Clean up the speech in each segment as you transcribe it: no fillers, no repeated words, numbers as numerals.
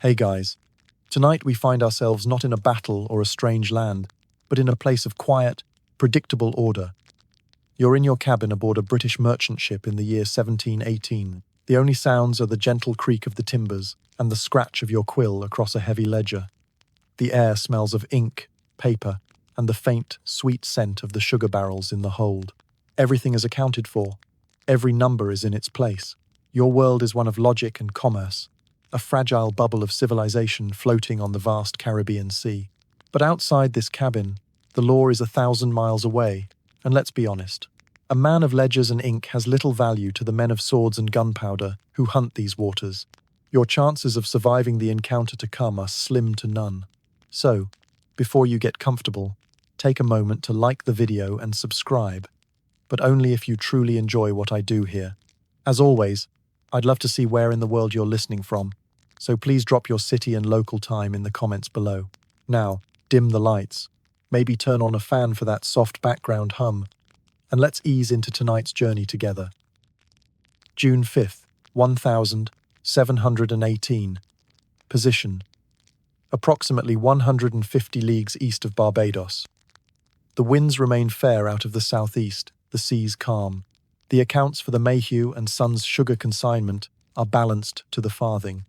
Hey guys, tonight we find ourselves not in a battle or a strange land, but in a place of quiet, predictable order. You're in your cabin aboard a British merchant ship in the year 1718. The only sounds are the gentle creak of the timbers and the scratch of your quill across a heavy ledger. The air smells of ink, paper, and the faint, sweet scent of the sugar barrels in the hold. Everything is accounted for. Every number is in its place. Your world is one of logic and commerce, a fragile bubble of civilization floating on the vast Caribbean Sea. But outside this cabin, the law is 1,000 miles away, and let's be honest, a man of ledgers and ink has little value to the men of swords and gunpowder who hunt these waters. Your chances of surviving the encounter to come are slim to none. So, before you get comfortable, take a moment to like the video and subscribe, but only if you truly enjoy what I do here. As always, I'd love to see where in the world you're listening from, so please drop your city and local time in the comments below. Now, dim the lights, maybe turn on a fan for that soft background hum, and let's ease into tonight's journey together. June 5th, 1718. Position: approximately 150 leagues east of Barbados. The winds remain fair out of the southeast, the seas calm. The accounts for the Mayhew and Sons sugar consignment are balanced to the farthing.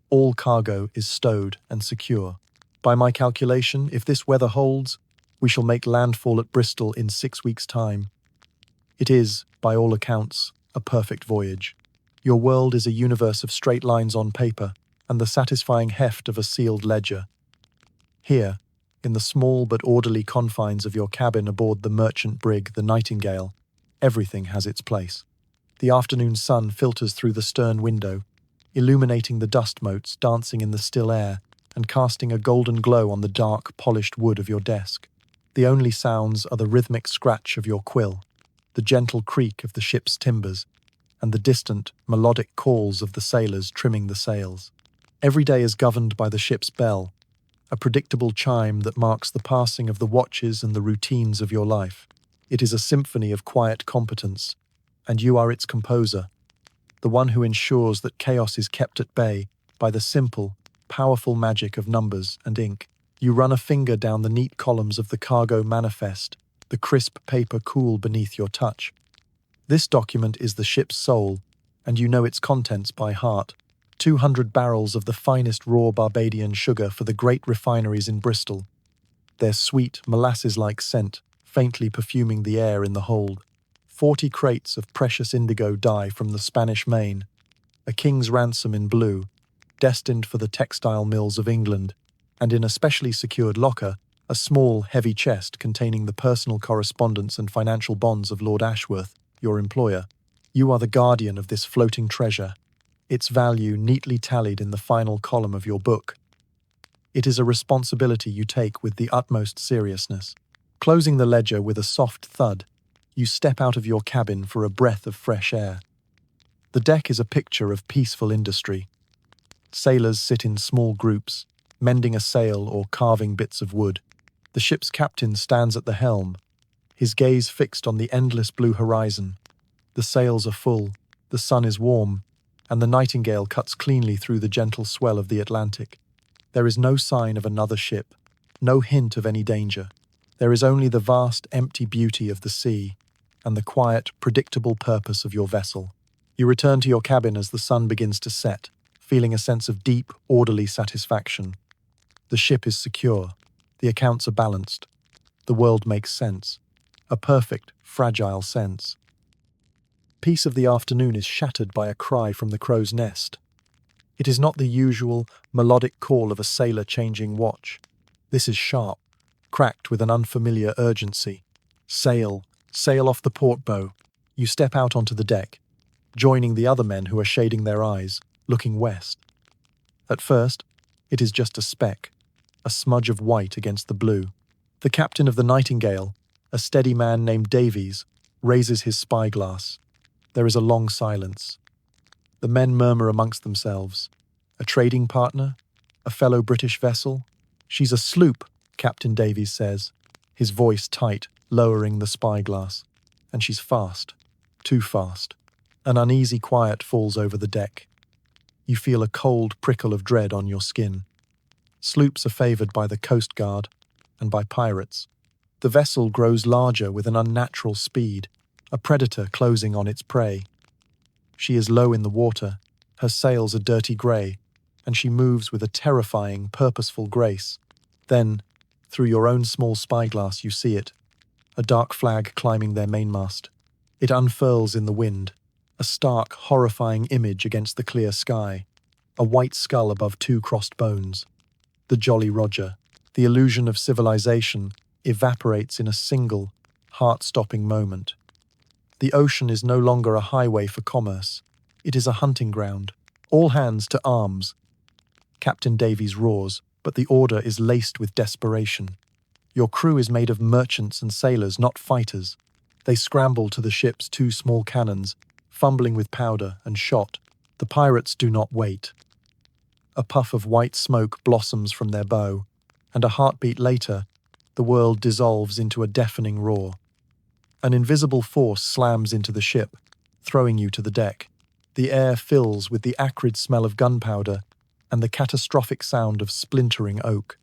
All cargo is stowed and secure. By my calculation, if this weather holds, we shall make landfall at Bristol in 6 weeks' time. It is, by all accounts, a perfect voyage. Your world is a universe of straight lines on paper and the satisfying heft of a sealed ledger. Here, in the small but orderly confines of your cabin aboard the merchant brig, the Nightingale, everything has its place. The afternoon sun filters through the stern window, illuminating the dust motes dancing in the still air and casting a golden glow on the dark, polished wood of your desk. The only sounds are the rhythmic scratch of your quill, the gentle creak of the ship's timbers, and the distant, melodic calls of the sailors trimming the sails. Every day is governed by the ship's bell, a predictable chime that marks the passing of the watches and the routines of your life. It is a symphony of quiet competence, and you are its composer, the one who ensures that chaos is kept at bay by the simple, powerful magic of numbers and ink. You run a finger down the neat columns of the cargo manifest, the crisp paper cool beneath your touch. This document is the ship's soul, and you know its contents by heart. 200 barrels of the finest raw Barbadian sugar for the great refineries in Bristol, their sweet, molasses-like scent faintly perfuming the air in the hold. 40 crates of precious indigo dye from the Spanish Main, a king's ransom in blue, destined for the textile mills of England, and in a specially secured locker, a small, heavy chest containing the personal correspondence and financial bonds of Lord Ashworth, your employer. You are the guardian of this floating treasure, its value neatly tallied in the final column of your book. It is a responsibility you take with the utmost seriousness. Closing the ledger with a soft thud, you step out of your cabin for a breath of fresh air. The deck is a picture of peaceful industry. Sailors sit in small groups, mending a sail or carving bits of wood. The ship's captain stands at the helm, his gaze fixed on the endless blue horizon. The sails are full, the sun is warm, and the Nightingale cuts cleanly through the gentle swell of the Atlantic. There is no sign of another ship, no hint of any danger. There is only the vast, empty beauty of the sea and the quiet, predictable purpose of your vessel. You return to your cabin as the sun begins to set, feeling a sense of deep, orderly satisfaction. The ship is secure. The accounts are balanced. The world makes sense. A perfect, fragile sense. Peace of the afternoon is shattered by a cry from the crow's nest. It is not the usual, melodic call of a sailor changing watch. This is sharp, cracked with an unfamiliar urgency. Sail, sail off the port bow. You step out onto the deck, joining the other men who are shading their eyes, looking west. At first, it is just a speck, a smudge of white against the blue. The captain of the Nightingale, a steady man named Davies, raises his spyglass. There is a long silence. The men murmur amongst themselves. A trading partner? A fellow British vessel? She's a sloop, Captain Davies says, his voice tight, lowering the spyglass. And she's fast. Too fast. An uneasy quiet falls over the deck. You feel a cold prickle of dread on your skin. Sloops are favored by the Coast Guard and by pirates. The vessel grows larger with an unnatural speed, a predator closing on its prey. She is low in the water, her sails are dirty grey, and she moves with a terrifying, purposeful grace. Then, through your own small spyglass, you see it, a dark flag climbing their mainmast. It unfurls in the wind, a stark, horrifying image against the clear sky, a white skull above two crossed bones. The Jolly Roger, the illusion of civilization, evaporates in a single, heart-stopping moment. The ocean is no longer a highway for commerce. It is a hunting ground. All hands to arms. Captain Davies roars, but the order is laced with desperation. Your crew is made of merchants and sailors, not fighters. They scramble to the ship's two small cannons, fumbling with powder and shot. The pirates do not wait. A puff of white smoke blossoms from their bow, and a heartbeat later, the world dissolves into a deafening roar. An invisible force slams into the ship, throwing you to the deck. The air fills with the acrid smell of gunpowder and the catastrophic sound of splintering oak.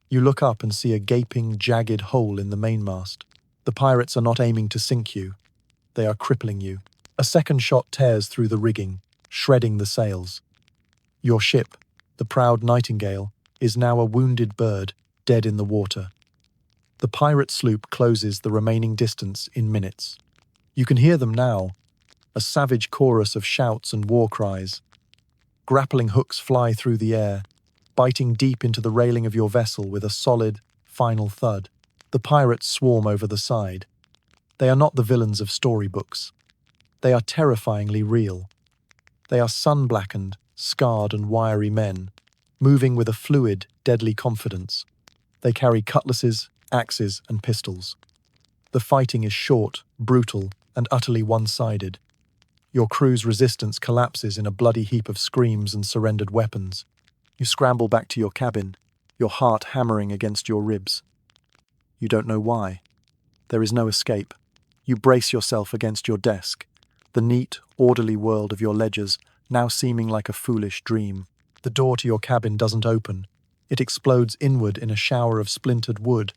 You look up and see a gaping, jagged hole in the mainmast. The pirates are not aiming to sink you. They are crippling you. A second shot tears through the rigging, shredding the sails. Your ship, the proud Nightingale, is now a wounded bird, dead in the water. The pirate sloop closes the remaining distance in minutes. You can hear them now, a savage chorus of shouts and war cries. Grappling hooks fly through the air, biting deep into the railing of your vessel with a solid, final thud. The pirates swarm over the side. They are not the villains of storybooks. They are terrifyingly real. They are sun-blackened, scarred and wiry men, moving with a fluid, deadly confidence. They carry cutlasses, axes and pistols. The fighting is short, brutal, and utterly one-sided. Your crew's resistance collapses in a bloody heap of screams and surrendered weapons. You scramble back to your cabin, your heart hammering against your ribs. You don't know why. There is no escape. You brace yourself against your desk, the neat, orderly world of your ledgers now seeming like a foolish dream. The door to your cabin doesn't open. It explodes inward in a shower of splintered wood.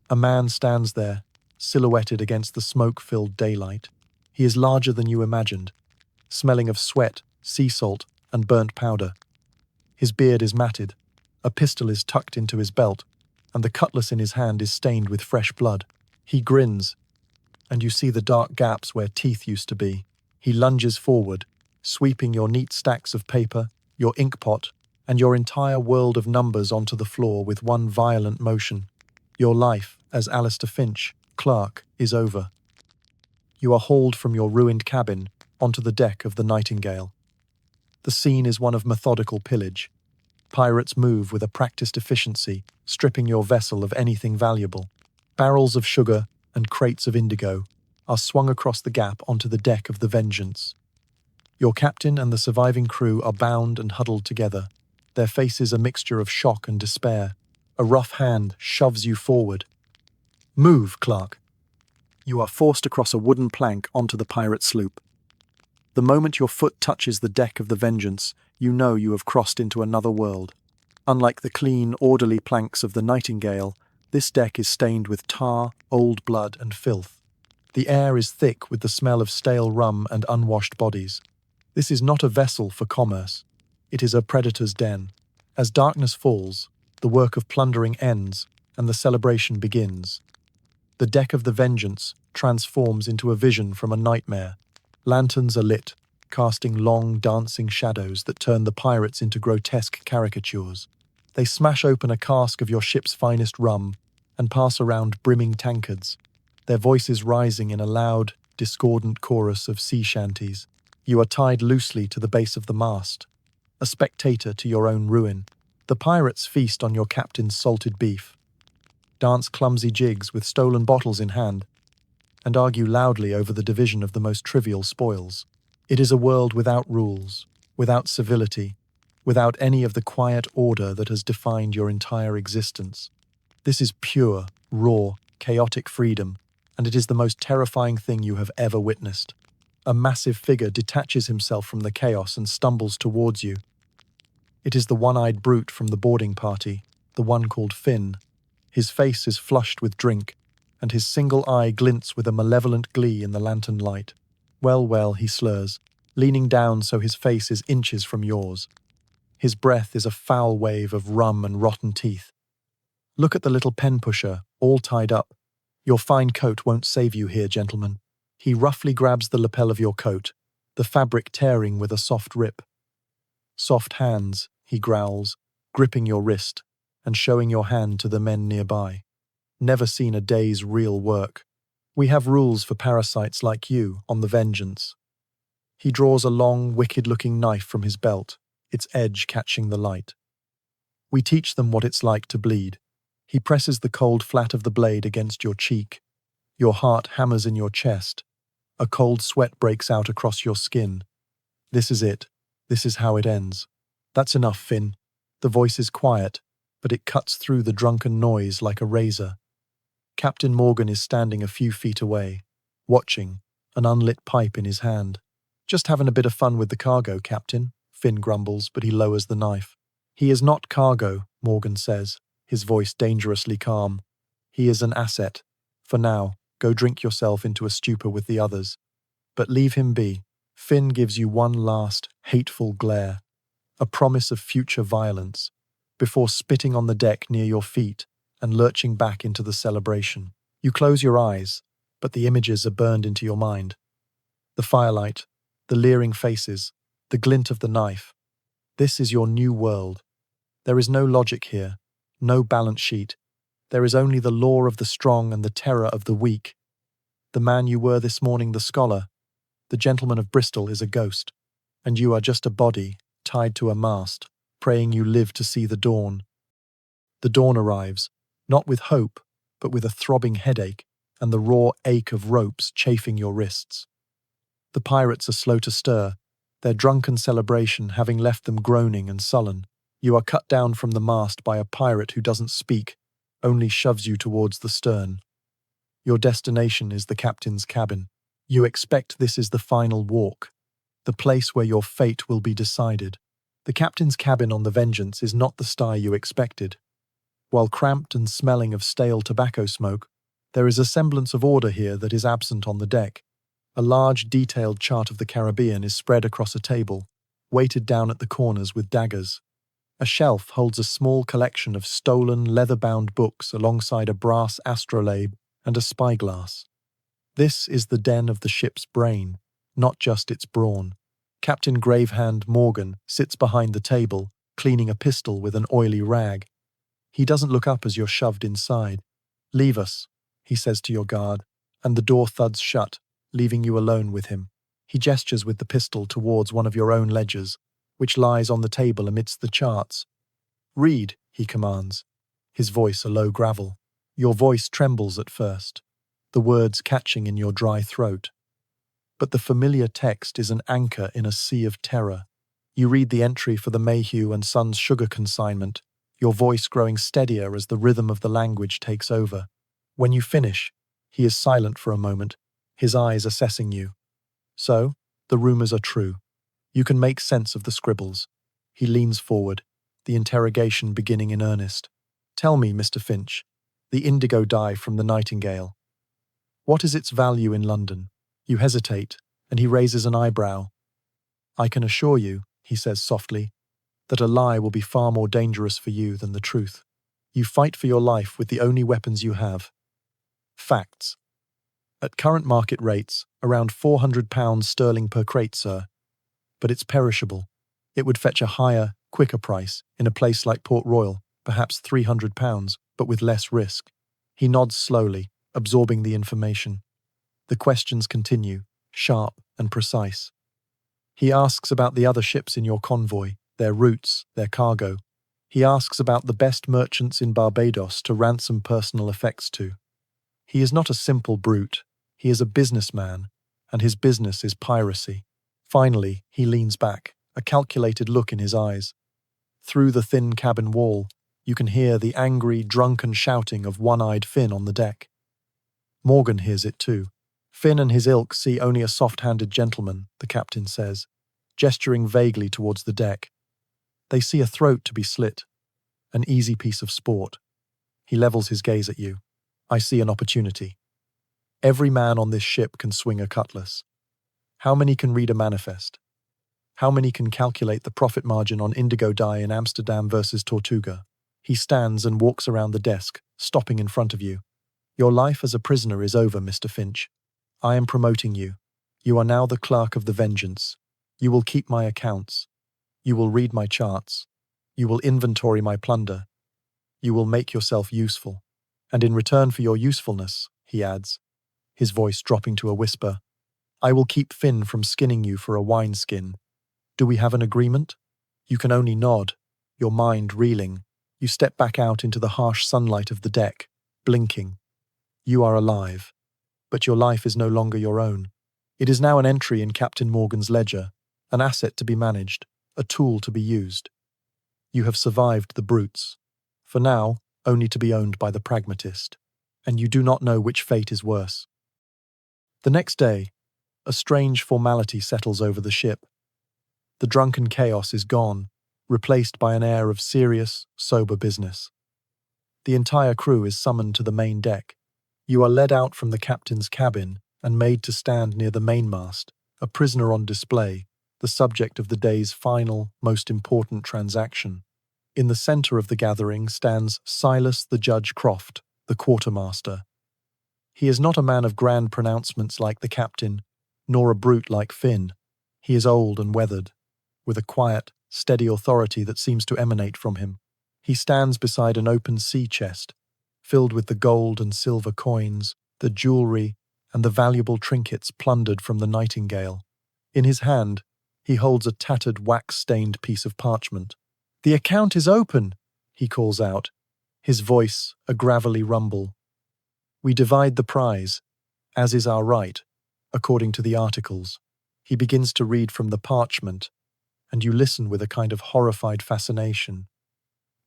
A man stands there, silhouetted against the smoke-filled daylight. He is larger than you imagined, smelling of sweat, sea salt, and burnt powder. His beard is matted, a pistol is tucked into his belt, and the cutlass in his hand is stained with fresh blood. He grins, and you see the dark gaps where teeth used to be. He lunges forward, sweeping your neat stacks of paper, your inkpot, and your entire world of numbers onto the floor with one violent motion. Your life, as Alistair Finch, clerk, is over. You are hauled from your ruined cabin onto the deck of the Nightingale. The scene is one of methodical pillage. Pirates move with a practiced efficiency, stripping your vessel of anything valuable. Barrels of sugar and crates of indigo are swung across the gap onto the deck of the Vengeance. Your captain and the surviving crew are bound and huddled together, their faces a mixture of shock and despair. A rough hand shoves you forward. Move, Clark. You are forced across a wooden plank onto the pirate sloop. The moment your foot touches the deck of the Vengeance, you know you have crossed into another world. Unlike the clean, orderly planks of the Nightingale, this deck is stained with tar, old blood, and filth. The air is thick with the smell of stale rum and unwashed bodies. This is not a vessel for commerce. It is a predator's den. As darkness falls, the work of plundering ends, and the celebration begins. The deck of the Vengeance transforms into a vision from a nightmare. Lanterns are lit, casting long, dancing shadows that turn the pirates into grotesque caricatures. They smash open a cask of your ship's finest rum and pass around brimming tankards, their voices rising in a loud, discordant chorus of sea shanties. You are tied loosely to the base of the mast, a spectator to your own ruin. The pirates feast on your captain's salted beef, dance clumsy jigs with stolen bottles in hand, and argue loudly over the division of the most trivial spoils. It is a world without rules, without civility, without any of the quiet order that has defined your entire existence. This is pure, raw, chaotic freedom, and it is the most terrifying thing you have ever witnessed. A massive figure detaches himself from the chaos and stumbles towards you. It is the one-eyed brute from the boarding party, the one called Finn. His face is flushed with drink, and his single eye glints with a malevolent glee in the lantern light. Well, well, he slurs, leaning down so his face is inches from yours. His breath is a foul wave of rum and rotten teeth. Look at the little pen pusher, all tied up. Your fine coat won't save you here, gentlemen. He roughly grabs the lapel of your coat, the fabric tearing with a soft rip. Soft hands, he growls, gripping your wrist and showing your hand to the men nearby. Never seen a day's real work. We have rules for parasites like you on the Vengeance. He draws a long, wicked-looking knife from his belt, its edge catching the light. We teach them what it's like to bleed. He presses the cold flat of the blade against your cheek. Your heart hammers in your chest. A cold sweat breaks out across your skin. This is it. This is how it ends. That's enough, Finn. The voice is quiet, but it cuts through the drunken noise like a razor. Captain Morgan is standing a few feet away, watching, an unlit pipe in his hand. Just having a bit of fun with the cargo, Captain, Finn grumbles, but he lowers the knife. He is not cargo, Morgan says, his voice dangerously calm. He is an asset. For now, go drink yourself into a stupor with the others. But leave him be. Finn gives you one last, hateful glare, a promise of future violence, before spitting on the deck near your feet and lurching back into the celebration. You close your eyes, but the images are burned into your mind. The firelight, the leering faces, the glint of the knife. This is your new world. There is no logic here, no balance sheet. There is only the law of the strong and the terror of the weak. The man you were this morning, the scholar, the gentleman of Bristol, is a ghost, and you are just a body tied to a mast, praying you live to see the dawn. The dawn arrives, not with hope, but with a throbbing headache and the raw ache of ropes chafing your wrists. The pirates are slow to stir, their drunken celebration having left them groaning and sullen. You are cut down from the mast by a pirate who doesn't speak, only shoves you towards the stern. Your destination is the captain's cabin. You expect this is the final walk, the place where your fate will be decided. The captain's cabin on the Vengeance is not the sty you expected. While cramped and smelling of stale tobacco smoke, there is a semblance of order here that is absent on the deck. A large, detailed chart of the Caribbean is spread across a table, weighted down at the corners with daggers. A shelf holds a small collection of stolen, leather-bound books alongside a brass astrolabe and a spyglass. This is the den of the ship's brain, not just its brawn. Captain Gravehand Morgan sits behind the table, cleaning a pistol with an oily rag. He doesn't look up as you're shoved inside. "Leave us," he says to your guard, and the door thuds shut, leaving you alone with him. He gestures with the pistol towards one of your own ledgers, which lies on the table amidst the charts. "Read," he commands, his voice a low gravel. Your voice trembles at first, the words catching in your dry throat. But the familiar text is an anchor in a sea of terror. You read the entry for the Mayhew and Sons sugar consignment, your voice growing steadier as the rhythm of the language takes over. When you finish, he is silent for a moment, his eyes assessing you. So, the rumors are true. You can make sense of the scribbles. He leans forward, the interrogation beginning in earnest. "Tell me, Mr. Finch, the indigo dye from the Nightingale. What is its value in London?" You hesitate, and he raises an eyebrow. "I can assure you," he says softly, "that a lie will be far more dangerous for you than the truth. You fight for your life with the only weapons you have. Facts. At current market rates, around £400 sterling per crate, sir. But it's perishable. It would fetch a higher, quicker price in a place like Port Royal, perhaps £300, but with less risk." He nods slowly, absorbing the information. The questions continue, sharp and precise. He asks about the other ships in your convoy, their routes, their cargo. He asks about the best merchants in Barbados to ransom personal effects to. He is not a simple brute. He is a businessman, and his business is piracy. Finally, he leans back, a calculated look in his eyes. Through the thin cabin wall, you can hear the angry, drunken shouting of one-eyed Finn on the deck. Morgan hears it too, Finn and his ilk see only a soft-handed gentleman, the captain says, gesturing vaguely towards the deck. They see a throat to be slit, an easy piece of sport. He levels his gaze at you. I see an opportunity. Every man on this ship can swing a cutlass. How many can read a manifest? How many can calculate the profit margin on indigo dye in Amsterdam versus Tortuga? He stands and walks around the desk, stopping in front of you. Your life as a prisoner is over, Mr. Finch. I am promoting you. You are now the clerk of the vengeance. You will keep my accounts. You will read my charts. You will inventory my plunder. You will make yourself useful. And in return for your usefulness, he adds, his voice dropping to a whisper, I will keep Finn from skinning you for a wineskin. Do we have an agreement? You can only nod, your mind reeling. You step back out into the harsh sunlight of the deck, blinking. You are alive, but your life is no longer your own. It is now an entry in Captain Morgan's ledger, an asset to be managed, a tool to be used. You have survived the brutes, for now only to be owned by the pragmatist, and you do not know which fate is worse. The next day, a strange formality settles over the ship. The drunken chaos is gone, replaced by an air of serious, sober business. The entire crew is summoned to the main deck. You are led out from the captain's cabin and made to stand near the mainmast, a prisoner on display, the subject of the day's final, most important transaction. In the center of the gathering stands Silas the Judge Croft, the quartermaster. He is not a man of grand pronouncements like the captain, nor a brute like Finn. He is old and weathered, with a quiet, steady authority that seems to emanate from him. He stands beside an open sea chest, filled with the gold and silver coins, the jewelry, and the valuable trinkets plundered from the Nightingale. In his hand, he holds a tattered, wax-stained piece of parchment. The account is open, he calls out, his voice a gravelly rumble. We divide the prize, as is our right, according to the articles. He begins to read from the parchment, and you listen with a kind of horrified fascination.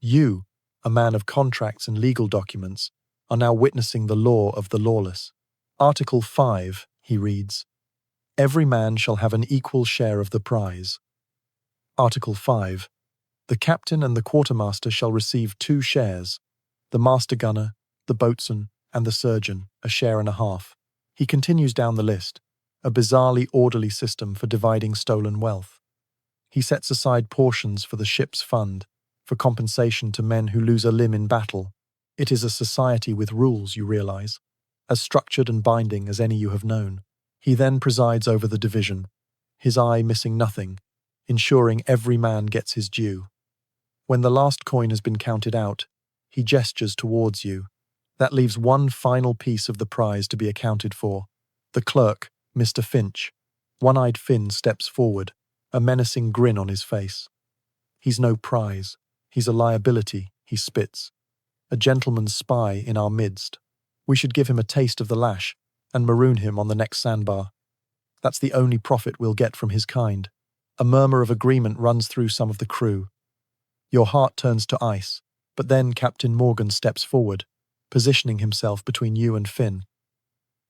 You, a man of contracts and legal documents, are now witnessing the law of the lawless. Article 5, he reads, every man shall have an equal share of the prize. Article 5, the captain and the quartermaster shall receive 2 shares, the master gunner, the boatswain, and the surgeon, a share and a half. He continues down the list, a bizarrely orderly system for dividing stolen wealth. He sets aside portions for the ship's fund, for compensation to men who lose a limb in battle. It is a society with rules, you realize, as structured and binding as any you have known. He then presides over the division, his eye missing nothing, ensuring every man gets his due. When the last coin has been counted out, he gestures towards you. That leaves one final piece of the prize to be accounted for. The clerk, Mr. Finch. One-eyed Finn steps forward, a menacing grin on his face. He's no prize. He's a liability, he spits. A gentleman's spy in our midst. We should give him a taste of the lash and maroon him on the next sandbar. That's the only profit we'll get from his kind. A murmur of agreement runs through some of the crew. Your heart turns to ice, but then Captain Morgan steps forward, positioning himself between you and Finn.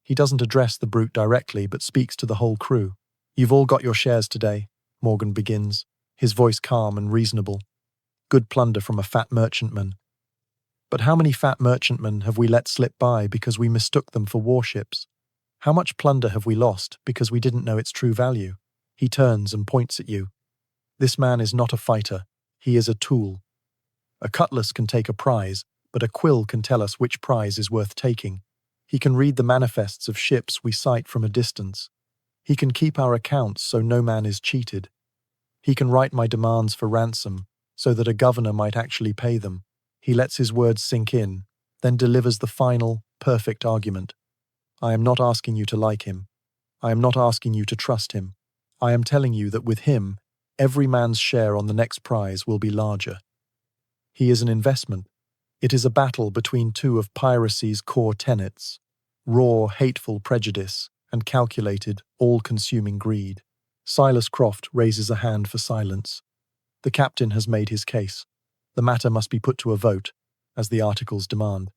He doesn't address the brute directly, but speaks to the whole crew. You've all got your shares today, Morgan begins, his voice calm and reasonable. Good plunder from a fat merchantman. But how many fat merchantmen have we let slip by because we mistook them for warships? How much plunder have we lost because we didn't know its true value? He turns and points at you. This man is not a fighter. He is a tool. A cutlass can take a prize, but a quill can tell us which prize is worth taking. He can read the manifests of ships we sight from a distance. He can keep our accounts so no man is cheated. He can write my demands for ransom so that a governor might actually pay them. He lets his words sink in, then delivers the final, perfect argument. I am not asking you to like him. I am not asking you to trust him. I am telling you that with him, every man's share on the next prize will be larger. He is an investment. It is a battle between two of piracy's core tenets, raw, hateful prejudice and calculated, all-consuming greed. Silas Croft raises a hand for silence. The captain has made his case. The matter must be put to a vote, as the articles demand.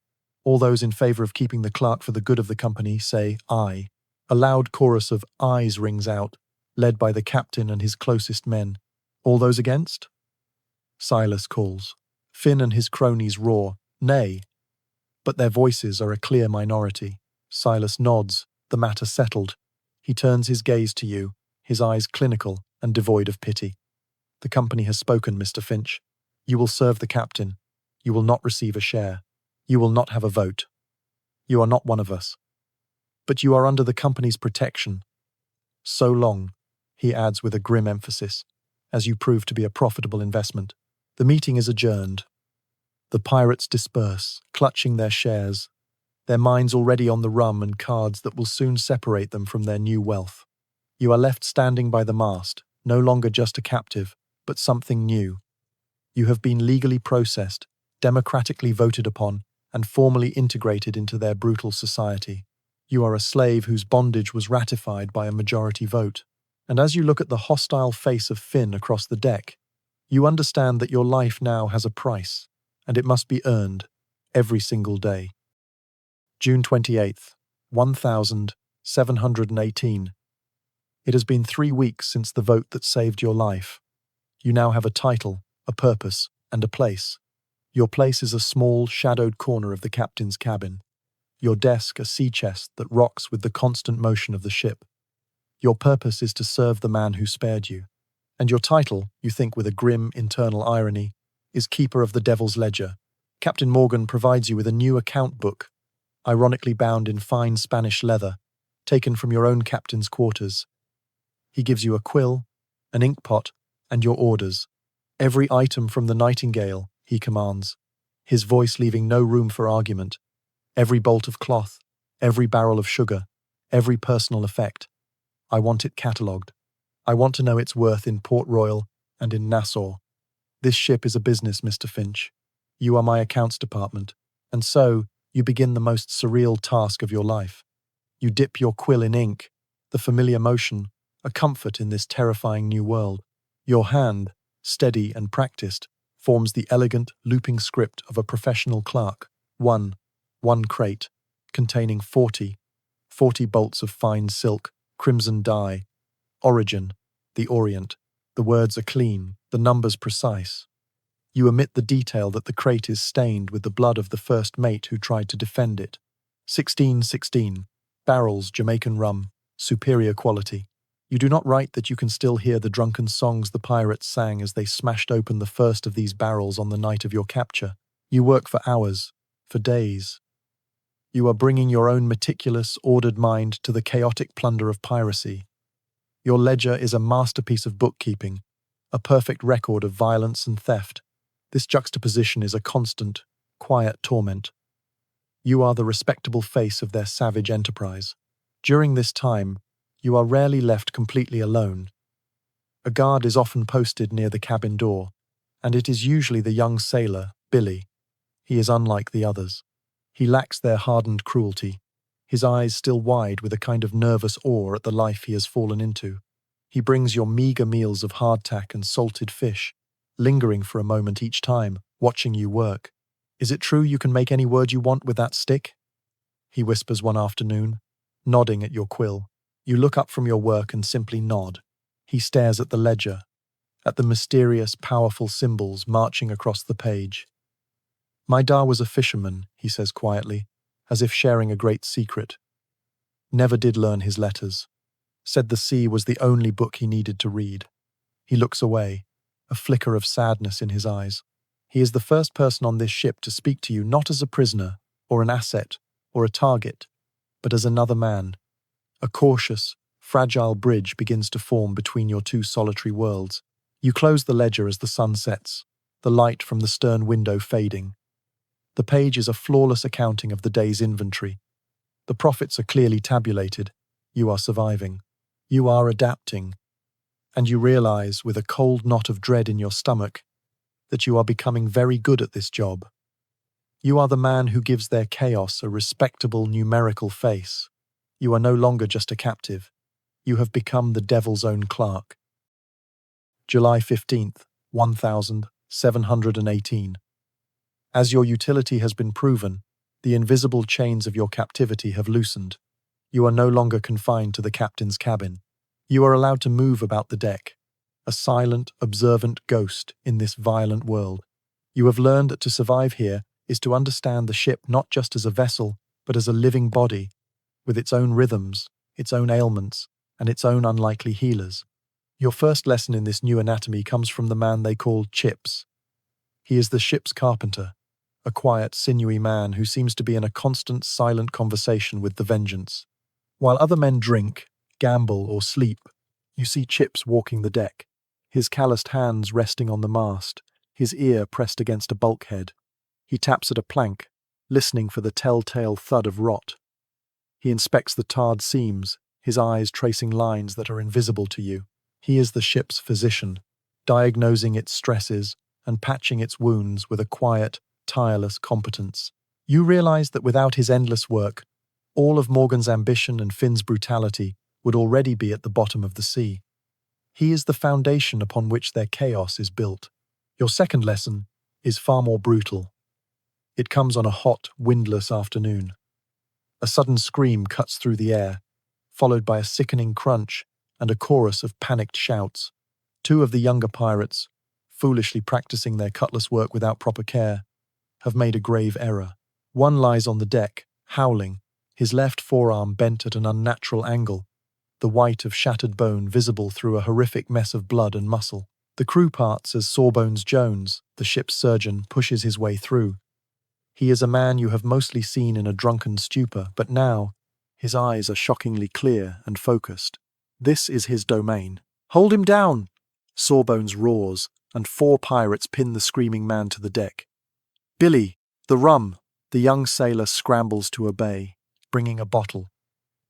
All those in favor of keeping the clerk for the good of the company say aye. A loud chorus of ayes rings out, led by the captain and his closest men. All those against? Silas calls. Finn and his cronies roar, nay. But their voices are a clear minority. Silas nods, the matter settled. He turns his gaze to you, his eyes clinical and devoid of pity. The company has spoken, Mr. Finch. You will serve the captain. You will not receive a share. You will not have a vote. You are not one of us. But you are under the company's protection. So long, he adds with a grim emphasis, as you prove to be a profitable investment. The meeting is adjourned. The pirates disperse, clutching their shares, their minds already on the rum and cards that will soon separate them from their new wealth. You are left standing by the mast, no longer just a captive, but something new. You have been legally processed, democratically voted upon, and formally integrated into their brutal society. You are a slave whose bondage was ratified by a majority vote. And as you look at the hostile face of Finn across the deck, you understand that your life now has a price, and it must be earned every single day. June 28th, 1718. It has been 3 weeks since the vote that saved your life. You now have a title, a purpose, and a place. Your place is a small, shadowed corner of the captain's cabin. Your desk a sea chest that rocks with the constant motion of the ship. Your purpose is to serve the man who spared you. And your title, you think with a grim internal irony, is Keeper of the Devil's Ledger. Captain Morgan provides you with a new account book, ironically bound in fine Spanish leather, taken from your own captain's quarters. He gives you a quill, an inkpot, and your orders. Every item from the Nightingale, he commands, his voice leaving no room for argument. Every bolt of cloth, every barrel of sugar, every personal effect. I want it catalogued. I want to know its worth in Port Royal and in Nassau. This ship is a business, Mr. Finch. You are my accounts department, and so you begin the most surreal task of your life. You dip your quill in ink, the familiar motion, a comfort in this terrifying new world. Your hand, steady and practiced, forms the elegant, looping script of a professional clerk. One crate, containing 40 bolts of fine silk, crimson dye. Origin, the Orient. The words are clean, the numbers precise. You omit the detail that the crate is stained with the blood of the first mate who tried to defend it. 1616. Barrels, Jamaican rum, superior quality. You do not write that you can still hear the drunken songs the pirates sang as they smashed open the first of these barrels on the night of your capture. You work for hours, for days. You are bringing your own meticulous, ordered mind to the chaotic plunder of piracy. Your ledger is a masterpiece of bookkeeping, a perfect record of violence and theft. This juxtaposition is a constant, quiet torment. You are the respectable face of their savage enterprise. During this time, you are rarely left completely alone. A guard is often posted near the cabin door, and it is usually the young sailor, Billy. He is unlike the others. He lacks their hardened cruelty, his eyes still wide with a kind of nervous awe at the life he has fallen into. He brings your meagre meals of hardtack and salted fish, lingering for a moment each time, watching you work. Is it true you can make any word you want with that stick? He whispers one afternoon, nodding at your quill. You look up from your work and simply nod. He stares at the ledger, at the mysterious, powerful symbols marching across the page. My Da was a fisherman, he says quietly, as if sharing a great secret. Never did learn his letters. Said the sea was the only book he needed to read. He looks away, a flicker of sadness in his eyes. He is the first person on this ship to speak to you not as a prisoner, or an asset, or a target, but as another man. A cautious, fragile bridge begins to form between your two solitary worlds. You close the ledger as the sun sets, the light from the stern window fading. The page is a flawless accounting of the day's inventory. The profits are clearly tabulated. You are surviving. You are adapting. And you realize, with a cold knot of dread in your stomach, that you are becoming very good at this job. You are the man who gives their chaos a respectable numerical face. You are no longer just a captive. You have become the devil's own clerk. July 15th, 1718. As your utility has been proven, the invisible chains of your captivity have loosened. You are no longer confined to the captain's cabin. You are allowed to move about the deck, a silent, observant ghost in this violent world. You have learned that to survive here is to understand the ship not just as a vessel, but as a living body, with its own rhythms, its own ailments, and its own unlikely healers. Your first lesson in this new anatomy comes from the man they call Chips. He is the ship's carpenter, a quiet, sinewy man who seems to be in a constant, silent conversation with the Vengeance. While other men drink, gamble, or sleep, you see Chips walking the deck, his calloused hands resting on the mast, his ear pressed against a bulkhead. He taps at a plank, listening for the telltale thud of rot. He inspects the tarred seams, his eyes tracing lines that are invisible to you. He is the ship's physician, diagnosing its stresses and patching its wounds with a quiet, tireless competence. You realize that without his endless work, all of Morgan's ambition and Finn's brutality would already be at the bottom of the sea. He is the foundation upon which their chaos is built. Your second lesson is far more brutal. It comes on a hot, windless afternoon. A sudden scream cuts through the air, followed by a sickening crunch and a chorus of panicked shouts. Two of the younger pirates, foolishly practicing their cutlass work without proper care, have made a grave error. One lies on the deck, howling, his left forearm bent at an unnatural angle, the white of shattered bone visible through a horrific mess of blood and muscle. The crew parts as Sawbones Jones, the ship's surgeon, pushes his way through. He is a man you have mostly seen in a drunken stupor, but now his eyes are shockingly clear and focused. This is his domain. "Hold him down!" Sawbones roars, and 4 pirates pin the screaming man to the deck. "Billy, the rum!" The young sailor scrambles to obey, bringing a bottle.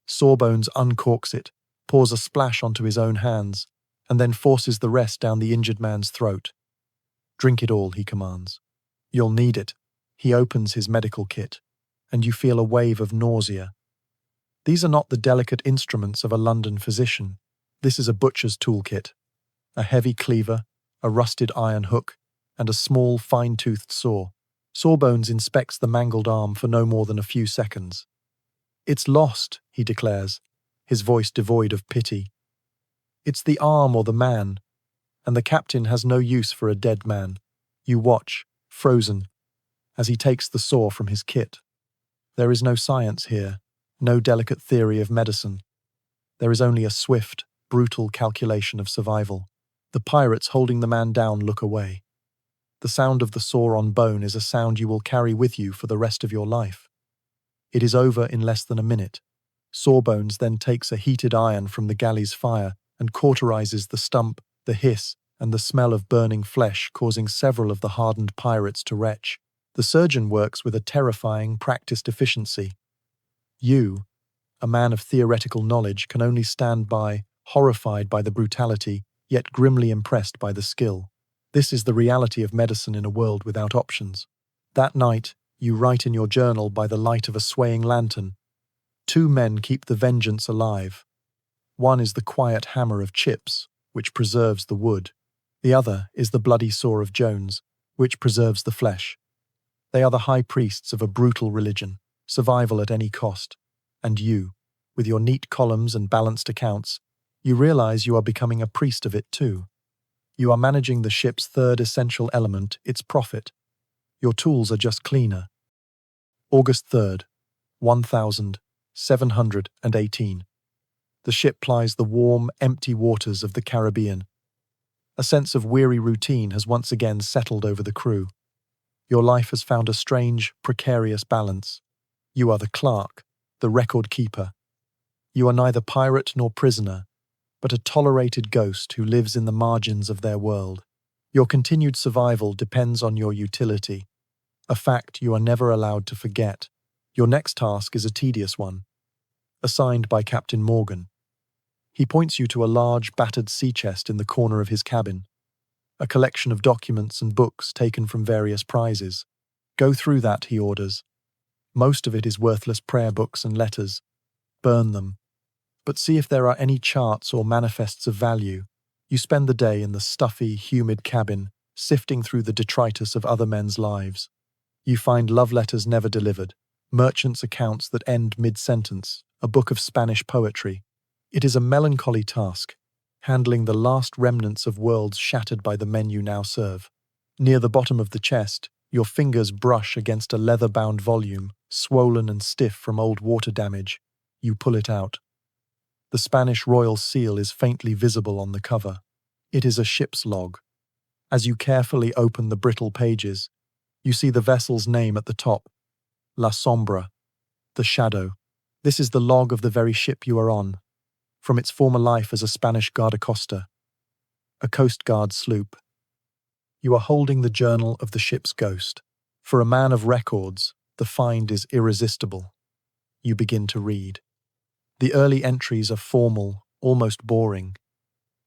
Sawbones uncorks it, pours a splash onto his own hands, and then forces the rest down the injured man's throat. "Drink it all," he commands. "You'll need it." He opens his medical kit, and you feel a wave of nausea. These are not the delicate instruments of a London physician. This is a butcher's toolkit. A heavy cleaver, a rusted iron hook, and a small, fine-toothed saw. Sawbones inspects the mangled arm for no more than a few seconds. "It's lost," he declares, his voice devoid of pity. "It's the arm or the man, and the captain has no use for a dead man." You watch, frozen, as he takes the saw from his kit. There is no science here, no delicate theory of medicine. There is only a swift, brutal calculation of survival. The pirates holding the man down look away. The sound of the saw on bone is a sound you will carry with you for the rest of your life. It is over in less than a minute. Sawbones then takes a heated iron from the galley's fire and cauterizes the stump, the hiss, and the smell of burning flesh, causing several of the hardened pirates to retch. The surgeon works with a terrifying, practiced efficiency. You, a man of theoretical knowledge, can only stand by, horrified by the brutality, yet grimly impressed by the skill. This is the reality of medicine in a world without options. That night, you write in your journal by the light of a swaying lantern. 2 men keep the Vengeance alive. One is the quiet hammer of Chips, which preserves the wood. The other is the bloody saw of Jones, which preserves the flesh. They are the high priests of a brutal religion, survival at any cost. And you, with your neat columns and balanced accounts, you realize you are becoming a priest of it too. You are managing the ship's third essential element, its profit. Your tools are just cleaner. August 3rd, 1718. The ship plies the warm, empty waters of the Caribbean. A sense of weary routine has once again settled over the crew. Your life has found a strange, precarious balance. You are the clerk, the record keeper. You are neither pirate nor prisoner, but a tolerated ghost who lives in the margins of their world. Your continued survival depends on your utility, a fact you are never allowed to forget. Your next task is a tedious one, assigned by Captain Morgan. He points you to a large, battered sea chest in the corner of his cabin, a collection of documents and books taken from various prizes. "Go through that," he orders. "Most of it is worthless prayer books and letters. Burn them. But see if there are any charts or manifests of value." You spend the day in the stuffy, humid cabin, sifting through the detritus of other men's lives. You find love letters never delivered, merchants' accounts that end mid-sentence, a book of Spanish poetry. It is a melancholy task, handling the last remnants of worlds shattered by the men you now serve. Near the bottom of the chest, your fingers brush against a leather-bound volume, swollen and stiff from old water damage. You pull it out. The Spanish royal seal is faintly visible on the cover. It is a ship's log. As you carefully open the brittle pages, you see the vessel's name at the top, La Sombra, the shadow. This is the log of the very ship you are on, from its former life as a Spanish guardacosta, a Coast Guard sloop. You are holding the journal of the ship's ghost. For a man of records, the find is irresistible. You begin to read. The early entries are formal, almost boring.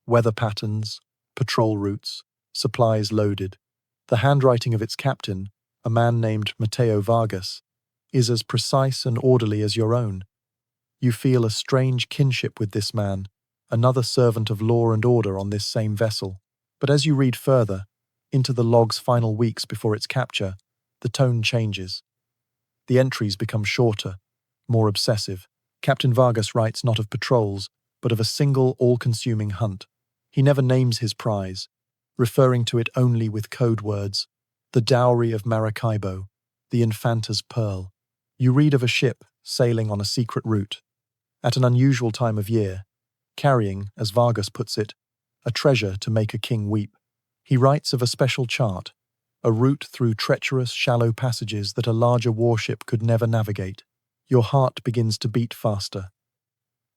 Weather patterns, patrol routes, supplies loaded. The handwriting of its captain, a man named Mateo Vargas, is as precise and orderly as your own. You feel a strange kinship with this man, another servant of law and order on this same vessel. But as you read further, into the log's final weeks before its capture, the tone changes. The entries become shorter, more obsessive. Captain Vargas writes not of patrols, but of a single all-consuming hunt. He never names his prize, referring to it only with code words: the dowry of Maracaibo, the Infanta's pearl. You read of a ship sailing on a secret route, at an unusual time of year, carrying, as Vargas puts it, a treasure to make a king weep. He writes of a special chart, a route through treacherous, shallow passages that a larger warship could never navigate. Your heart begins to beat faster.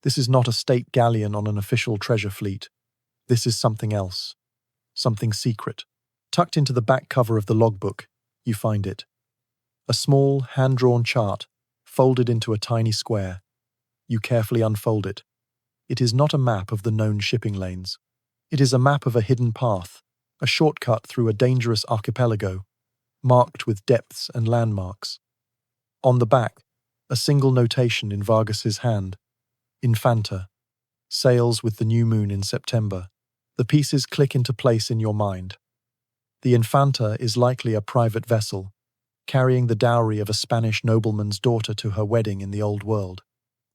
This is not a state galleon on an official treasure fleet. This is something else, something secret. Tucked into the back cover of the logbook, you find it. A small, hand-drawn chart, folded into a tiny square. You carefully unfold it. It is not a map of the known shipping lanes. It is a map of a hidden path, a shortcut through a dangerous archipelago, marked with depths and landmarks. On the back, a single notation in Vargas's hand: Infanta, sails with the new moon in September. The pieces click into place in your mind. The Infanta is likely a private vessel, carrying the dowry of a Spanish nobleman's daughter to her wedding in the Old World.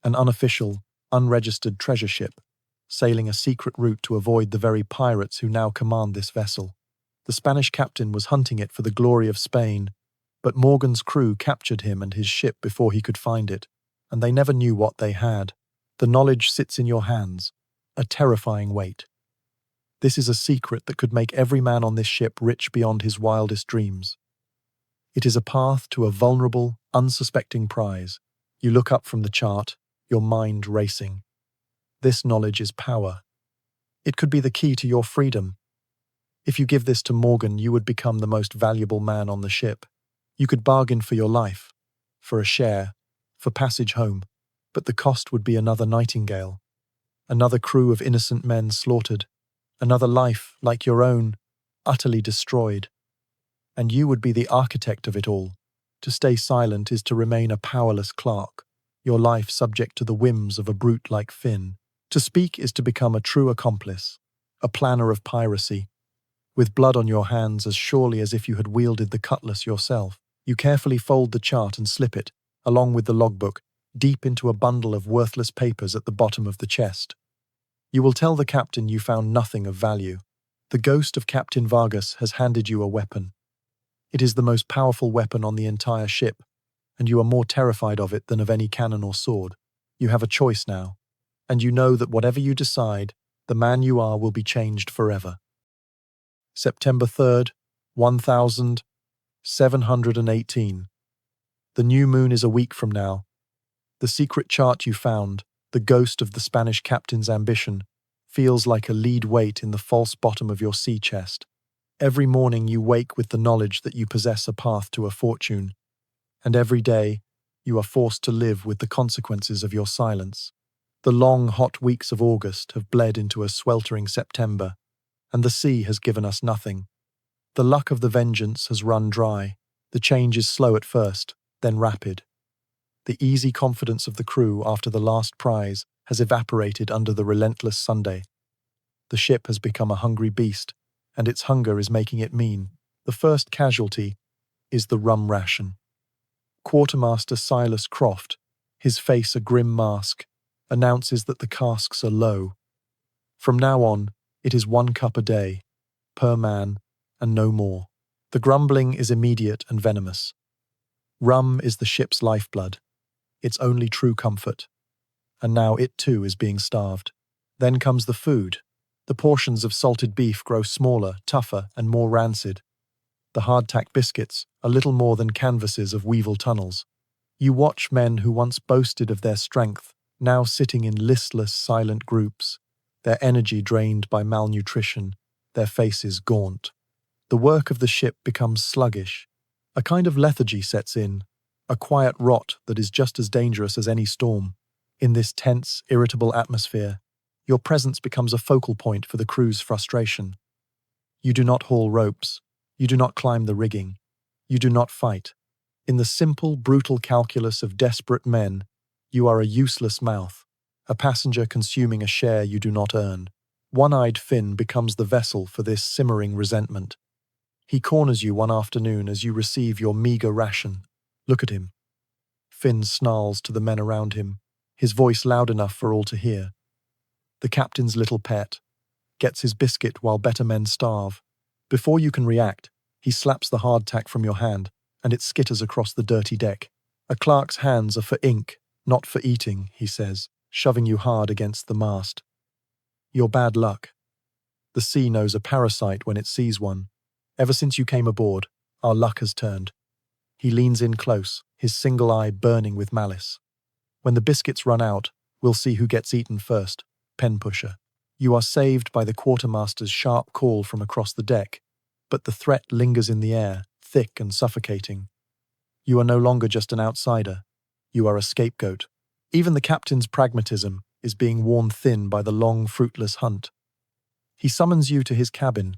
An unofficial, unregistered treasure ship, sailing a secret route to avoid the very pirates who now command this vessel. The Spanish captain was hunting it for the glory of Spain, but Morgan's crew captured him and his ship before he could find it, and they never knew what they had. The knowledge sits in your hands, a terrifying weight. This is a secret that could make every man on this ship rich beyond his wildest dreams. It is a path to a vulnerable, unsuspecting prize. You look up from the chart, your mind racing. This knowledge is power. It could be the key to your freedom. If you give this to Morgan, you would become the most valuable man on the ship. You could bargain for your life, for a share, for passage home, but the cost would be another Nightingale, another crew of innocent men slaughtered, another life, like your own, utterly destroyed. And you would be the architect of it all. To stay silent is to remain a powerless clerk, your life subject to the whims of a brute like Finn. To speak is to become a true accomplice, a planner of piracy. With blood on your hands as surely as if you had wielded the cutlass yourself, you carefully fold the chart and slip it, along with the logbook, deep into a bundle of worthless papers at the bottom of the chest. You will tell the captain you found nothing of value. The ghost of Captain Vargas has handed you a weapon. It is the most powerful weapon on the entire ship, and you are more terrified of it than of any cannon or sword. You have a choice now, and you know that whatever you decide, the man you are will be changed forever. September 3rd, 1718. The new moon is a week from now. The secret chart you found, the ghost of the Spanish captain's ambition, feels like a lead weight in the false bottom of your sea chest. Every morning you wake with the knowledge that you possess a path to a fortune, and every day you are forced to live with the consequences of your silence. The long, hot weeks of August have bled into a sweltering September, and the sea has given us nothing. The luck of the Vengeance has run dry. The change is slow at first, then rapid. The easy confidence of the crew after the last prize has evaporated under the relentless Sunday. The ship has become a hungry beast, and its hunger is making it mean. The first casualty is the rum ration. Quartermaster Silas Croft, his face a grim mask, announces that the casks are low. From now on, it is 1 cup a day, per man, and no more. The grumbling is immediate and venomous. Rum is the ship's lifeblood, its only true comfort. And now it too is being starved. Then comes the food. The portions of salted beef grow smaller, tougher, and more rancid. The hardtack biscuits are little more than canvases of weevil tunnels. You watch men who once boasted of their strength, now sitting in listless, silent groups, their energy drained by malnutrition, their faces gaunt. The work of the ship becomes sluggish. A kind of lethargy sets in, a quiet rot that is just as dangerous as any storm. In this tense, irritable atmosphere, your presence becomes a focal point for the crew's frustration. You do not haul ropes. You do not climb the rigging. You do not fight. In the simple, brutal calculus of desperate men, you are a useless mouth, a passenger consuming a share you do not earn. One-eyed Finn becomes the vessel for this simmering resentment. He corners you one afternoon as you receive your meager ration. Look at him. Finn snarls to the men around him, his voice loud enough for all to hear. The captain's little pet gets his biscuit while better men starve. Before you can react, he slaps the hardtack from your hand, and it skitters across the dirty deck. A clerk's hands are for ink, not for eating, he says, shoving you hard against the mast. Your bad luck. The sea knows a parasite when it sees one. Ever since you came aboard, our luck has turned. He leans in close, his single eye burning with malice. When the biscuits run out, we'll see who gets eaten first. Pen pusher. You are saved by the quartermaster's sharp call from across the deck, but the threat lingers in the air, thick and suffocating. You are no longer just an outsider. You are a scapegoat. Even the captain's pragmatism is being worn thin by the long, fruitless hunt. He summons you to his cabin.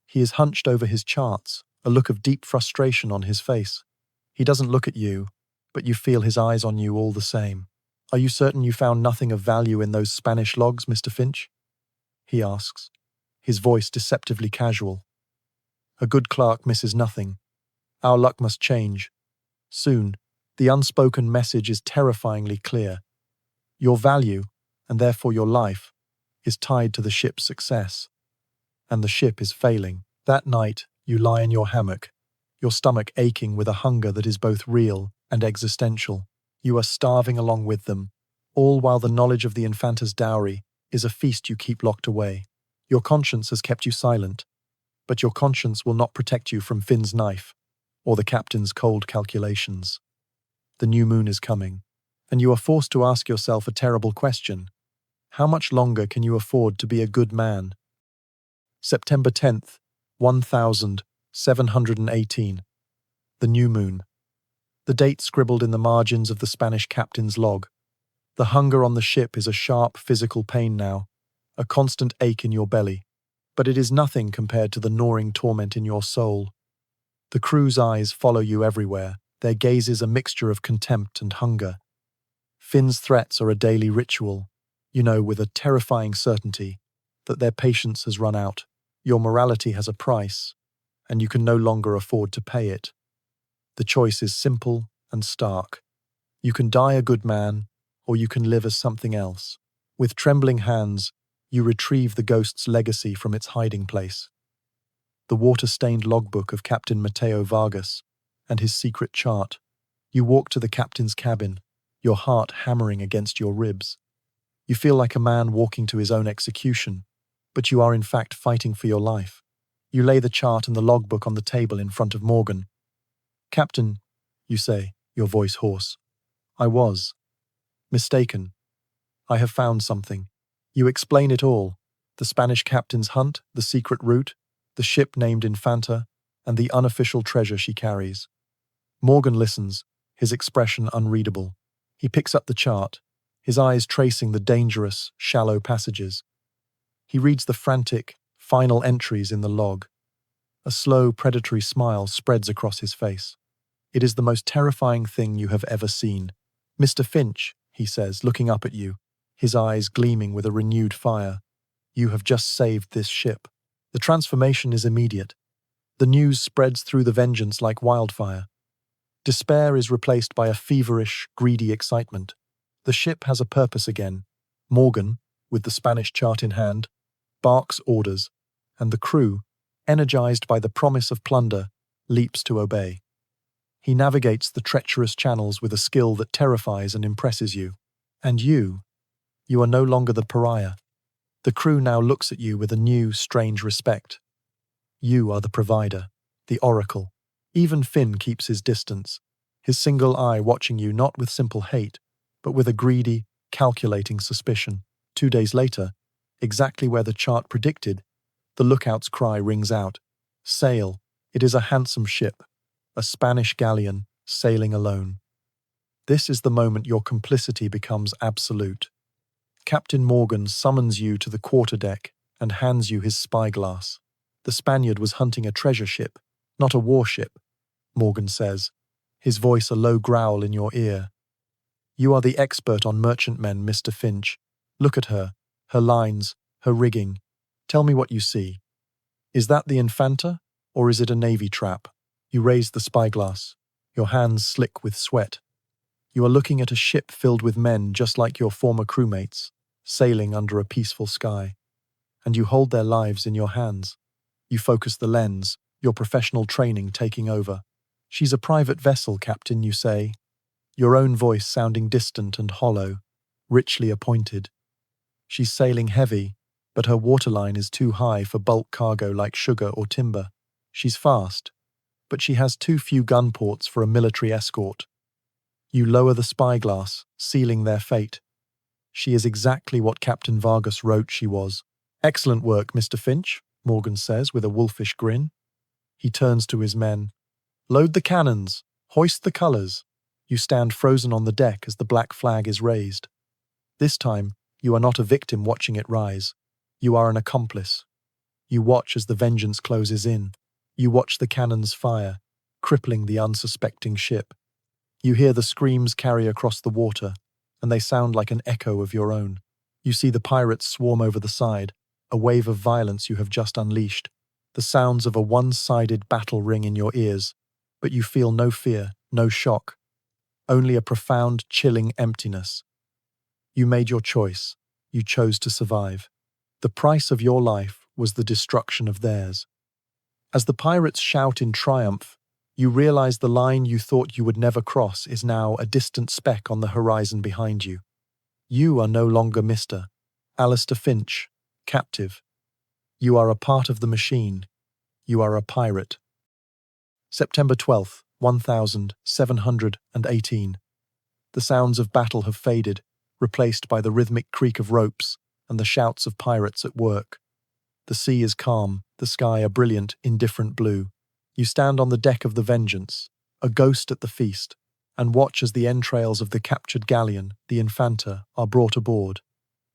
He is hunched over his charts, a look of deep frustration on his face. He doesn't look at you, but you feel his eyes on you all the same. Are you certain you found nothing of value in those Spanish logs, Mr. Finch? He asks, his voice deceptively casual. A good clerk misses nothing. Our luck must change. Soon, the unspoken message is terrifyingly clear. Your value, and therefore your life, is tied to the ship's success. And the ship is failing. That night, you lie in your hammock, your stomach aching with a hunger that is both real and existential. You are starving along with them, all while the knowledge of the Infanta's dowry is a feast you keep locked away. Your conscience has kept you silent, but your conscience will not protect you from Finn's knife or the captain's cold calculations. The new moon is coming, and you are forced to ask yourself a terrible question. How much longer can you afford to be a good man? September 10th, 1718. The new moon. The date scribbled in the margins of the Spanish captain's log. The hunger on the ship is a sharp physical pain now, a constant ache in your belly, but it is nothing compared to the gnawing torment in your soul. The crew's eyes follow you everywhere, their gazes a mixture of contempt and hunger. Finn's threats are a daily ritual, you know with a terrifying certainty that their patience has run out. Your morality has a price, and you can no longer afford to pay it. The choice is simple and stark. You can die a good man, or you can live as something else. With trembling hands, you retrieve the ghost's legacy from its hiding place. The water-stained logbook of Captain Mateo Vargas and his secret chart. You walk to the captain's cabin, your heart hammering against your ribs. You feel like a man walking to his own execution, but you are in fact fighting for your life. You lay the chart and the logbook on the table in front of Morgan. "Captain," you say, your voice hoarse. "I was mistaken. I have found something." You explain it all, the Spanish captain's hunt, the secret route, the ship named Infanta, and the unofficial treasure she carries. Morgan listens, his expression unreadable. He picks up the chart, his eyes tracing the dangerous, shallow passages. He reads the frantic, final entries in the log. A slow, predatory smile spreads across his face. It is the most terrifying thing you have ever seen. "Mr. Finch," he says, looking up at you, his eyes gleaming with a renewed fire. "You have just saved this ship." The transformation is immediate. The news spreads through the Vengeance like wildfire. Despair is replaced by a feverish, greedy excitement. The ship has a purpose again. Morgan, with the Spanish chart in hand, barks orders, and the crew, energized by the promise of plunder, leaps to obey. He navigates the treacherous channels with a skill that terrifies and impresses you. And you are no longer the pariah. The crew now looks at you with a new, strange respect. You are the provider, the oracle. Even Finn keeps his distance, his single eye watching you not with simple hate, but with a greedy, calculating suspicion. 2 days later, exactly where the chart predicted, the lookout's cry rings out. Sail. It is a handsome ship, a Spanish galleon sailing alone. This is the moment your complicity becomes absolute. Captain Morgan summons you to the quarterdeck and hands you his spyglass. The Spaniard was hunting a treasure ship, not a warship, Morgan says, his voice a low growl in your ear. You are the expert on merchantmen, Mr. Finch. Look at her, her lines, her rigging. Tell me what you see. Is that the Infanta, or is it a navy trap? You raise the spyglass, your hands slick with sweat. You are looking at a ship filled with men just like your former crewmates, sailing under a peaceful sky. And you hold their lives in your hands. You focus the lens, your professional training taking over. She's a private vessel, Captain, you say, your own voice sounding distant and hollow, richly appointed. She's sailing heavy, but her waterline is too high for bulk cargo like sugar or timber. She's fast, but she has too few gun ports for a military escort. You lower the spyglass, sealing their fate. She is exactly what Captain Vargas wrote she was. Excellent work, Mr. Finch, Morgan says with a wolfish grin. He turns to his men. Load the cannons, hoist the colours. You stand frozen on the deck as the black flag is raised. This time, you are not a victim watching it rise. You are an accomplice. You watch as the vengeance closes in. You watch the cannons fire, crippling the unsuspecting ship. You hear the screams carry across the water, and they sound like an echo of your own. You see the pirates swarm over the side, a wave of violence you have just unleashed. The sounds of a one-sided battle ring in your ears, but you feel no fear, no shock, only a profound, chilling emptiness. You made your choice. You chose to survive. The price of your life was the destruction of theirs. As the pirates shout in triumph, you realize the line you thought you would never cross is now a distant speck on the horizon behind you. You are no longer Mr. Alistair Finch, captive. You are a part of the machine. You are a pirate. September 12th, 1718. The sounds of battle have faded, replaced by the rhythmic creak of ropes and the shouts of pirates at work. The sea is calm, the sky a brilliant, indifferent blue. You stand on the deck of the Vengeance, a ghost at the feast, and watch as the entrails of the captured galleon, the Infanta, are brought aboard.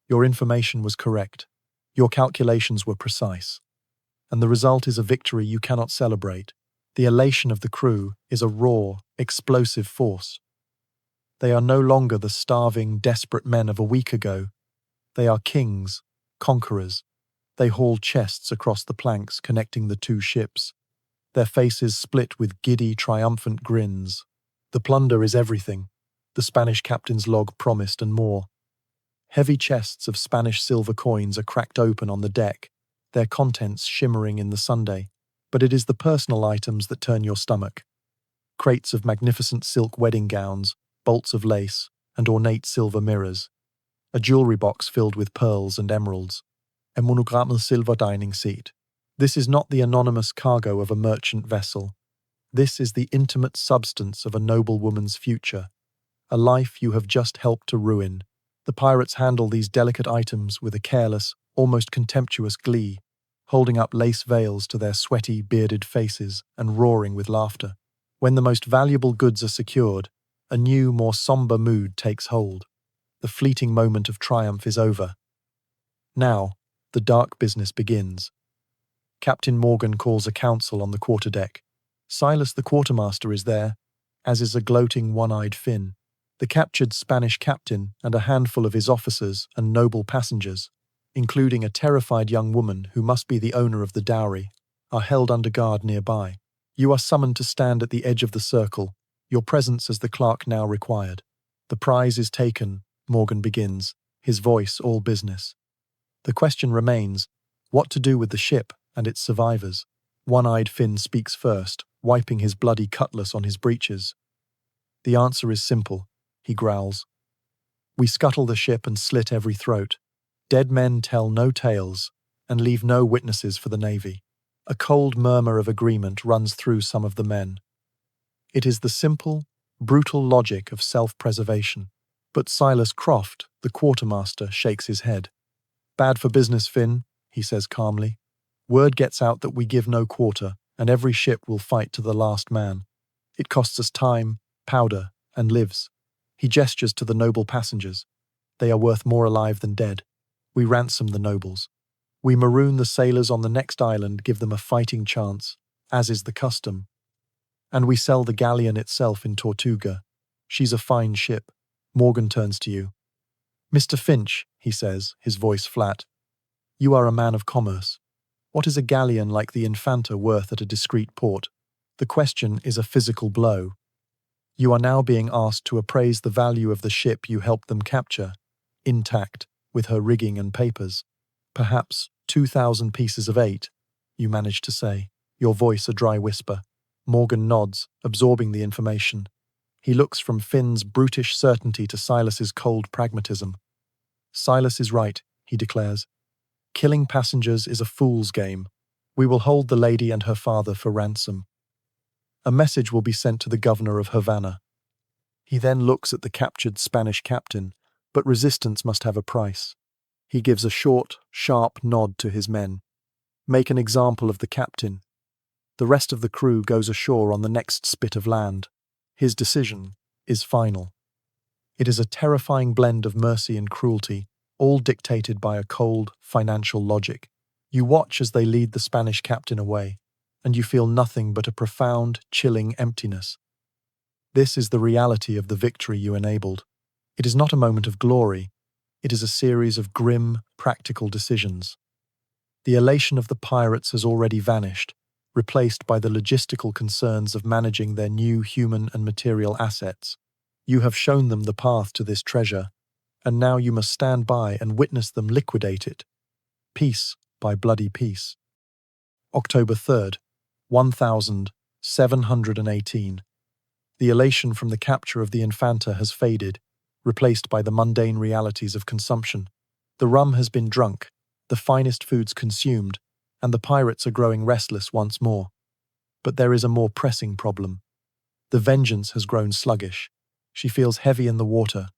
Your information was correct. Your calculations were precise. And the result is a victory you cannot celebrate. The elation of the crew is a raw, explosive force. They are no longer the starving, desperate men of a week ago. They are kings, conquerors. They haul chests across the planks connecting the two ships, their faces split with giddy, triumphant grins. The plunder is everything, the Spanish captain's log promised, and more. Heavy chests of Spanish silver coins are cracked open on the deck, their contents shimmering in the sunday. But it is the personal items that turn your stomach. Crates of magnificent silk wedding gowns, bolts of lace, and ornate silver mirrors. A jewelry box filled with pearls and emeralds. A monogrammed silver dining seat. This is not the anonymous cargo of a merchant vessel. This is the intimate substance of a noble woman's future, a life you have just helped to ruin. The pirates handle these delicate items with a careless, almost contemptuous glee, holding up lace veils to their sweaty, bearded faces and roaring with laughter. When the most valuable goods are secured, a new, more somber mood takes hold. The fleeting moment of triumph is over. Now, the dark business begins. Captain Morgan calls a council on the quarterdeck. Silas the quartermaster is there, as is a gloating one-eyed Finn. The captured Spanish captain and a handful of his officers and noble passengers, including a terrified young woman who must be the owner of the dowry, are held under guard nearby. You are summoned to stand at the edge of the circle, Your presence as the clerk now required. The prize is taken, Morgan begins, his voice all business. The question remains, what to do with the ship and its survivors? One-eyed Finn speaks first, wiping his bloody cutlass on his breeches. The answer is simple, he growls. We scuttle the ship and slit every throat. Dead men tell no tales and leave no witnesses for the Navy. A cold murmur of agreement runs through some of the men. It is the simple, brutal logic of self-preservation. But Silas Croft, the quartermaster, shakes his head. Bad for business, Finn, he says calmly. Word gets out that we give no quarter, and every ship will fight to the last man. It costs us time, powder, and lives. He gestures to the noble passengers. They are worth more alive than dead. We ransom the nobles. We maroon the sailors on the next island, give them a fighting chance, as is the custom. And we sell the galleon itself in Tortuga. She's a fine ship. Morgan turns to you. Mr. Finch, he says, his voice flat. You are a man of commerce. What is a galleon like the Infanta worth at a discreet port? The question is a physical blow. You are now being asked to appraise the value of the ship you helped them capture, intact, with her rigging and papers. Perhaps 2,000 pieces of 8, you manage to say, your voice a dry whisper. Morgan nods, absorbing the information. He looks from Finn's brutish certainty to Silas's cold pragmatism. Silas is right, he declares. Killing passengers is a fool's game. We will hold the lady and her father for ransom. A message will be sent to the governor of Havana. He then looks at the captured Spanish captain, but resistance must have a price. He gives a short, sharp nod to his men. Make an example of the captain. The rest of the crew goes ashore on the next spit of land. His decision is final. It is a terrifying blend of mercy and cruelty, all dictated by a cold, financial logic. You watch as they lead the Spanish captain away, and you feel nothing but a profound, chilling emptiness. This is the reality of the victory you enabled. It is not a moment of glory. It is a series of grim, practical decisions. The elation of the pirates has already vanished, replaced by the logistical concerns of managing their new human and material assets. You have shown them the path to this treasure, and now you must stand by and witness them liquidate it, piece by bloody piece. October 3rd, 1718. The elation from the capture of the Infanta has faded, replaced by the mundane realities of consumption. The rum has been drunk, the finest foods consumed, and the pirates are growing restless once more. But there is a more pressing problem. The Vengeance has grown sluggish. She feels heavy in the water,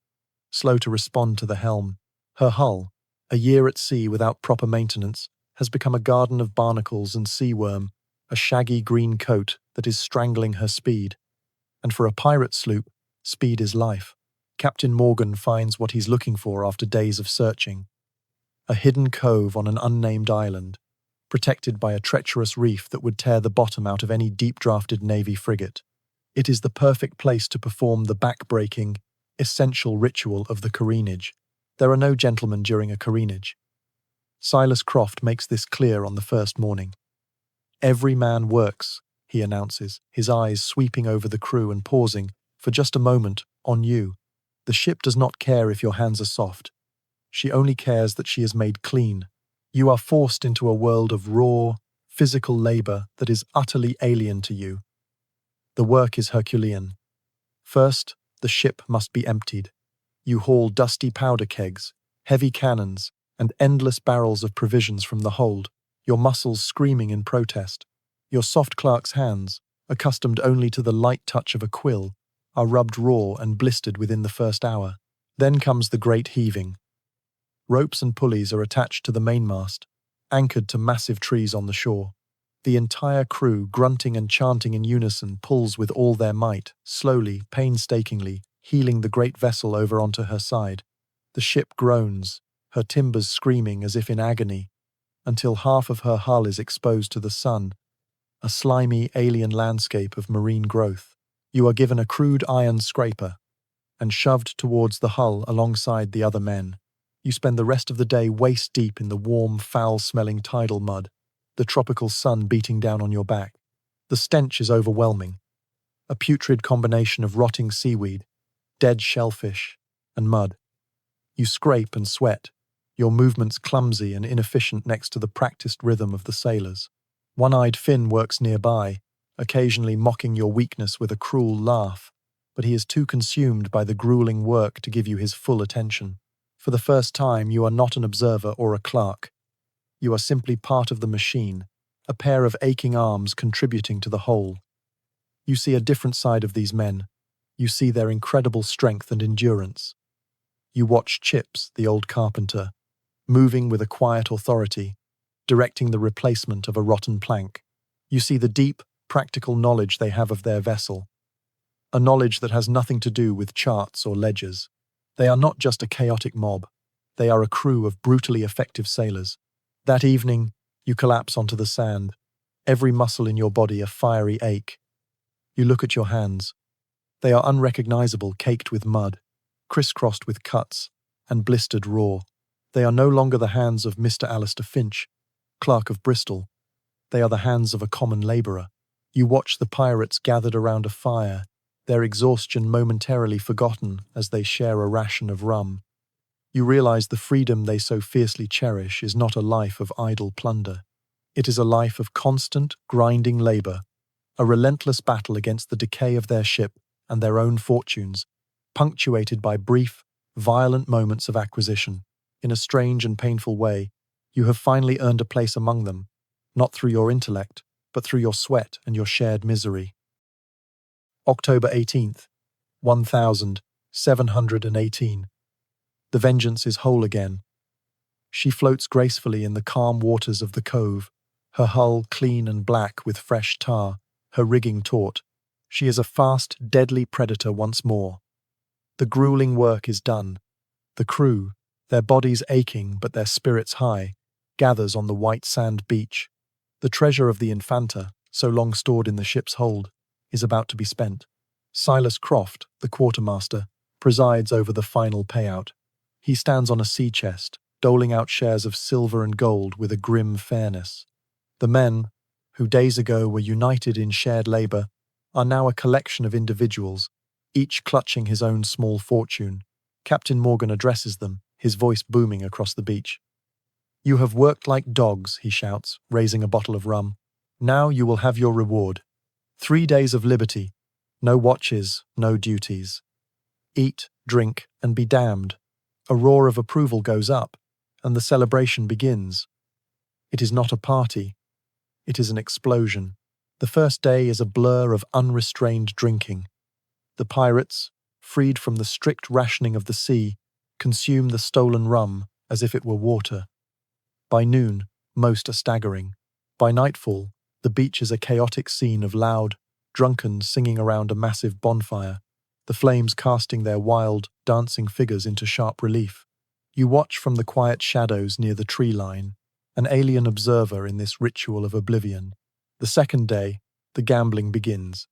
slow to respond to the helm. Her hull, a year at sea without proper maintenance, has become a garden of barnacles and sea worm, a shaggy green coat that is strangling her speed. And for a pirate sloop, speed is life. Captain Morgan finds what he's looking for after days of searching. A hidden cove on an unnamed island, protected by a treacherous reef that would tear the bottom out of any deep-drafted Navy frigate. It is the perfect place to perform the back-breaking, essential ritual of the careenage. There are no gentlemen during a careenage. Silas Croft makes this clear on the first morning. Every man works, he announces, his eyes sweeping over the crew and pausing, for just a moment, on you. The ship does not care if your hands are soft. She only cares that she is made clean. You are forced into a world of raw, physical labor that is utterly alien to you. The work is Herculean. First, the ship must be emptied. You haul dusty powder kegs, heavy cannons, and endless barrels of provisions from the hold, your muscles screaming in protest. Your soft clerk's hands, accustomed only to the light touch of a quill, are rubbed raw and blistered within the first hour. Then comes the great heaving. Ropes and pulleys are attached to the mainmast, anchored to massive trees on the shore. The entire crew, grunting and chanting in unison, pulls with all their might, slowly, painstakingly, heeling the great vessel over onto her side. The ship groans, her timbers screaming as if in agony, until half of her hull is exposed to the sun, a slimy, alien landscape of marine growth. You are given a crude iron scraper and shoved towards the hull alongside the other men. You spend the rest of the day waist-deep in the warm, foul-smelling tidal mud, the tropical sun beating down on your back. The stench is overwhelming. a putrid combination of rotting seaweed, dead shellfish, and mud. You scrape and sweat, your movements clumsy and inefficient next to the practiced rhythm of the sailors. One-eyed Finn works nearby, occasionally mocking your weakness with a cruel laugh, but he is too consumed by the grueling work to give you his full attention. For the first time, you are not an observer or a clerk. You are simply part of the machine, a pair of aching arms contributing to the whole. You see a different side of these men. You see their incredible strength and endurance. You watch Chips, the old carpenter, moving with a quiet authority, directing the replacement of a rotten plank. You see the deep, practical knowledge they have of their vessel, a knowledge that has nothing to do with charts or ledgers. They are not just a chaotic mob. They are a crew of brutally effective sailors. That evening, you collapse onto the sand, every muscle in your body a fiery ache. You look at your hands. They are unrecognizable, caked with mud, crisscrossed with cuts, and blistered raw. They are no longer the hands of Mr. Alistair Finch, Clerk of Bristol. They are the hands of a common labourer. You watch the pirates gathered around a fire, their exhaustion momentarily forgotten as they share a ration of rum. You realize the freedom they so fiercely cherish is not a life of idle plunder. It is a life of constant, grinding labour, a relentless battle against the decay of their ship and their own fortunes, punctuated by brief, violent moments of acquisition. In a strange and painful way, you have finally earned a place among them, not through your intellect, but through your sweat and your shared misery. October 18th, 1718. The Vengeance is whole again. She floats gracefully in the calm waters of the cove, her hull clean and black with fresh tar, her rigging taut. She is a fast, deadly predator once more. The grueling work is done. The crew, their bodies aching but their spirits high, gathers on the white sand beach. The treasure of the Infanta, so long stored in the ship's hold, is about to be spent. Silas Croft, the quartermaster, presides over the final payout. He stands on a sea chest, doling out shares of silver and gold with a grim fairness. The men, who days ago were united in shared labour, are now a collection of individuals, each clutching his own small fortune. Captain Morgan addresses them, his voice booming across the beach. "You have worked like dogs," he shouts, raising a bottle of rum. "Now you will have your reward. 3 days of liberty, no watches, no duties. Eat, drink, and be damned." A roar of approval goes up, and the celebration begins. It is not a party. It is an explosion. The first day is a blur of unrestrained drinking. The pirates, freed from the strict rationing of the sea, consume the stolen rum as if it were water. By noon, most are staggering. By nightfall, the beach is a chaotic scene of loud, drunken singing around a massive bonfire, the flames casting their wild, dancing figures into sharp relief. You watch from the quiet shadows near the tree line, an alien observer in this ritual of oblivion. The second day, the gambling begins.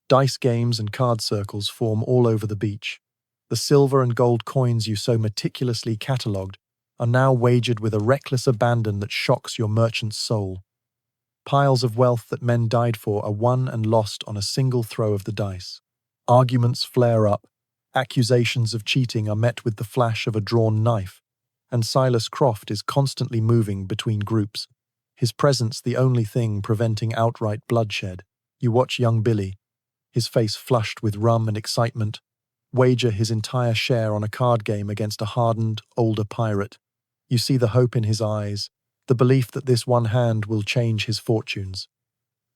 Dice games and card circles form all over the beach. The silver and gold coins you so meticulously catalogued are now wagered with a reckless abandon that shocks your merchant's soul. Piles of wealth that men died for are won and lost on a single throw of the dice. Arguments flare up, accusations of cheating are met with the flash of a drawn knife, and Silas Croft is constantly moving between groups, his presence the only thing preventing outright bloodshed. You watch young Billy, his face flushed with rum and excitement, wager his entire share on a card game against a hardened, older pirate. You see the hope in his eyes, the belief that this one hand will change his fortunes.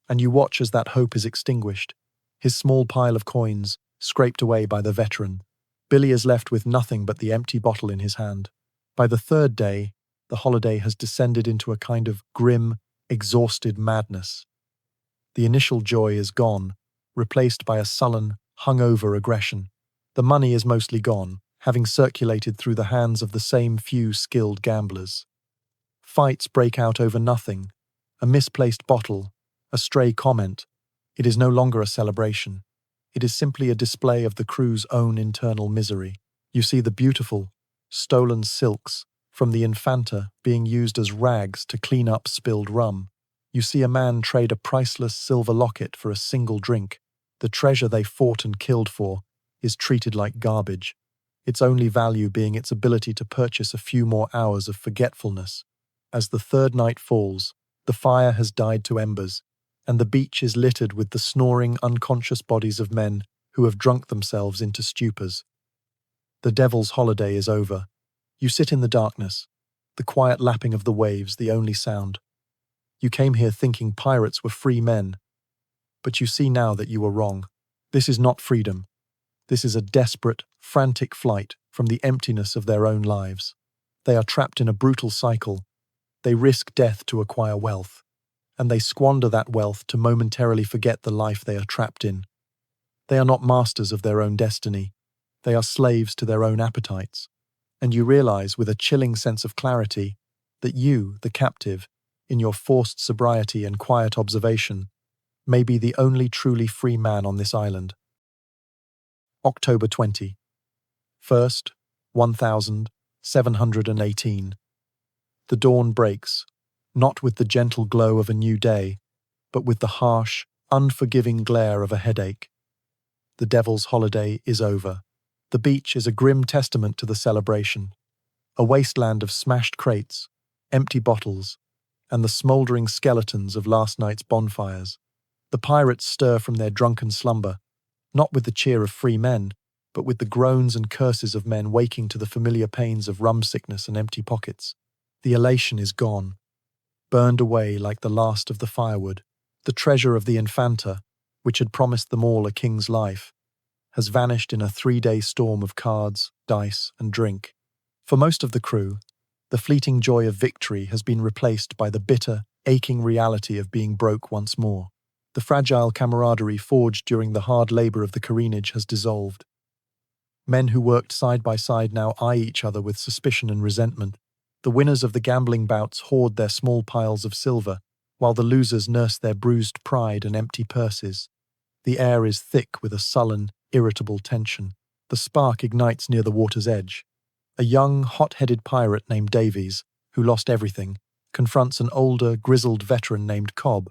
And you watch as that hope is extinguished, his small pile of coins scraped away by the veteran. Billy is left with nothing but the empty bottle in his hand. By the third day, the holiday has descended into a kind of grim, exhausted madness. The initial joy is gone, replaced by a sullen, hungover aggression. The money is mostly gone, having circulated through the hands of the same few skilled gamblers. Fights break out over nothing, a misplaced bottle, a stray comment. It is no longer a celebration. It is simply a display of the crew's own internal misery. You see the beautiful, stolen silks from the Infanta being used as rags to clean up spilled rum. You see a man trade a priceless silver locket for a single drink. The treasure they fought and killed for is treated like garbage, its only value being its ability to purchase a few more hours of forgetfulness. As the third night falls, the fire has died to embers, and the beach is littered with the snoring, unconscious bodies of men who have drunk themselves into stupors. The devil's holiday is over. You sit in the darkness, the quiet lapping of the waves the only sound. You came here thinking pirates were free men, but you see now that you were wrong. This is not freedom. This is a desperate, frantic flight from the emptiness of their own lives. They are trapped in a brutal cycle. They risk death to acquire wealth, and they squander that wealth to momentarily forget the life they are trapped in. They are not masters of their own destiny. They are slaves to their own appetites. And you realize with a chilling sense of clarity that you, the captive, in your forced sobriety and quiet observation, may be the only truly free man on this island. October 20. First, 1718. The dawn breaks, not with the gentle glow of a new day, but with the harsh, unforgiving glare of a headache. The devil's holiday is over. The beach is a grim testament to the celebration, a wasteland of smashed crates, empty bottles, and the smouldering skeletons of last night's bonfires. The pirates stir from their drunken slumber, not with the cheer of free men, but with the groans and curses of men waking to the familiar pains of rum sickness and empty pockets. The elation is gone, burned away like the last of the firewood. The treasure of the Infanta, which had promised them all a king's life, has vanished in a 3-day storm of cards, dice, and drink. For most of the crew, the fleeting joy of victory has been replaced by the bitter, aching reality of being broke once more. The fragile camaraderie forged during the hard labor of the careenage has dissolved. Men who worked side by side now eye each other with suspicion and resentment. The winners of the gambling bouts hoard their small piles of silver, while the losers nurse their bruised pride and empty purses. The air is thick with a sullen, irritable tension. The spark ignites near the water's edge. A young, hot-headed pirate named Davies, who lost everything, confronts an older, grizzled veteran named Cobb,